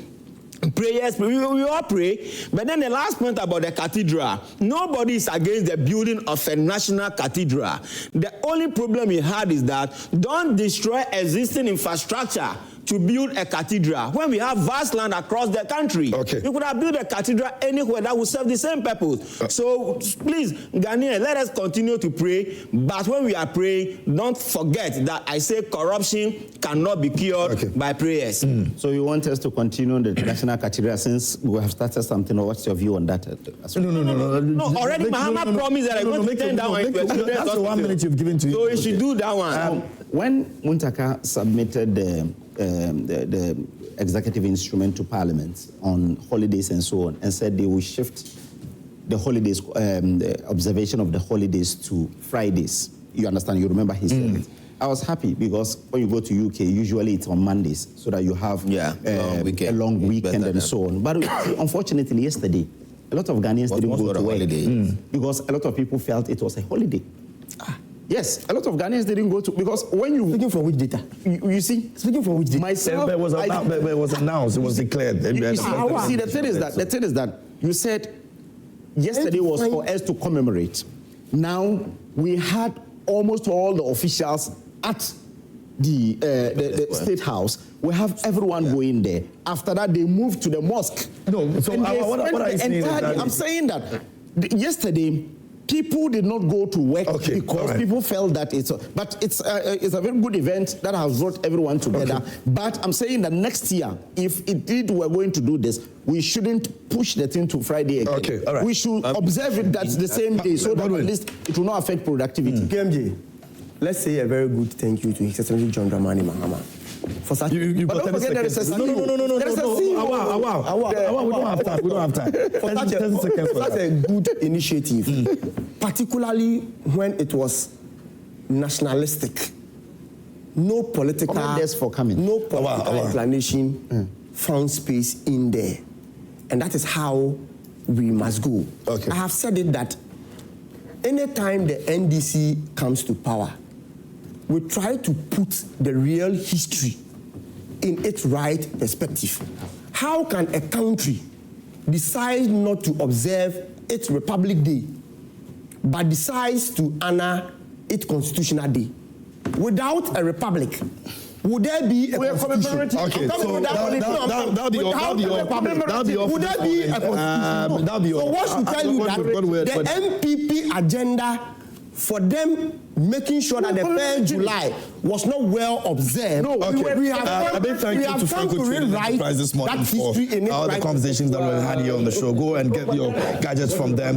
prayers. We all pray, but then the last point about the cathedral, nobody is against the building of a national cathedral. The only problem he had is that don't destroy existing infrastructure to build a cathedral when we have vast land across the country. Okay. You could have built a cathedral anywhere that would serve the same purpose. So please, Ghanaians, let us continue to pray, but when we are praying, don't forget that I say corruption cannot be cured by prayers. So you want us to continue the national cathedral since we have started something, or what's your view on that? No, already Muhammad promised that I'm going to turn down. That's the 1 minute you've given to you. So you should do that one. When Muntaka submitted the executive instrument to Parliament on holidays and so on, and said they will shift the holidays, the observation of the holidays to Fridays. You understand? You remember he said it. I was happy because when you go to UK, usually it's on Mondays, so that you have a long weekend and so on. But unfortunately, yesterday, a lot of Ghanaians didn't go to work because a lot of people felt it was a holiday. Yes, a lot of Ghanaians didn't go to, because when you... Speaking from which data? You see? Speaking from which data? Myself... It was announced, it was declared. See, the thing is that you said yesterday was for us to commemorate. Now, we had almost all the officials at the State House. We have everyone going there. After that, they moved to the mosque. No, so what I saying is that... I'm saying that yesterday, people did not go to work because people felt that it's a very good event that has brought everyone together. But I'm saying that next year, if indeed we're going to do this, we shouldn't push the thing to Friday again. We should observe it that's the same day, so that at least it will not affect productivity. KMJ, let's say a very good thank you to His Excellency John Dramani Mahama. For such but don't forget there is a CEO. No. We don't have time. For such a good initiative, particularly when it was nationalistic. No political inclination found space in there. And that is how we must go. I have said it that anytime the NDC comes to power, we try to put the real history in its right perspective. How can a country decide not to observe its Republic Day, but decides to honor its Constitutional Day? Without a republic, would there be a constitution? Okay, so that'll be a constitution? So what should tell you that the NPP agenda for them making sure that the 3rd July was not well observed? We have come to rewrite this morning that history in its all the conversations that we had here on the show. Go and get your gadgets from them.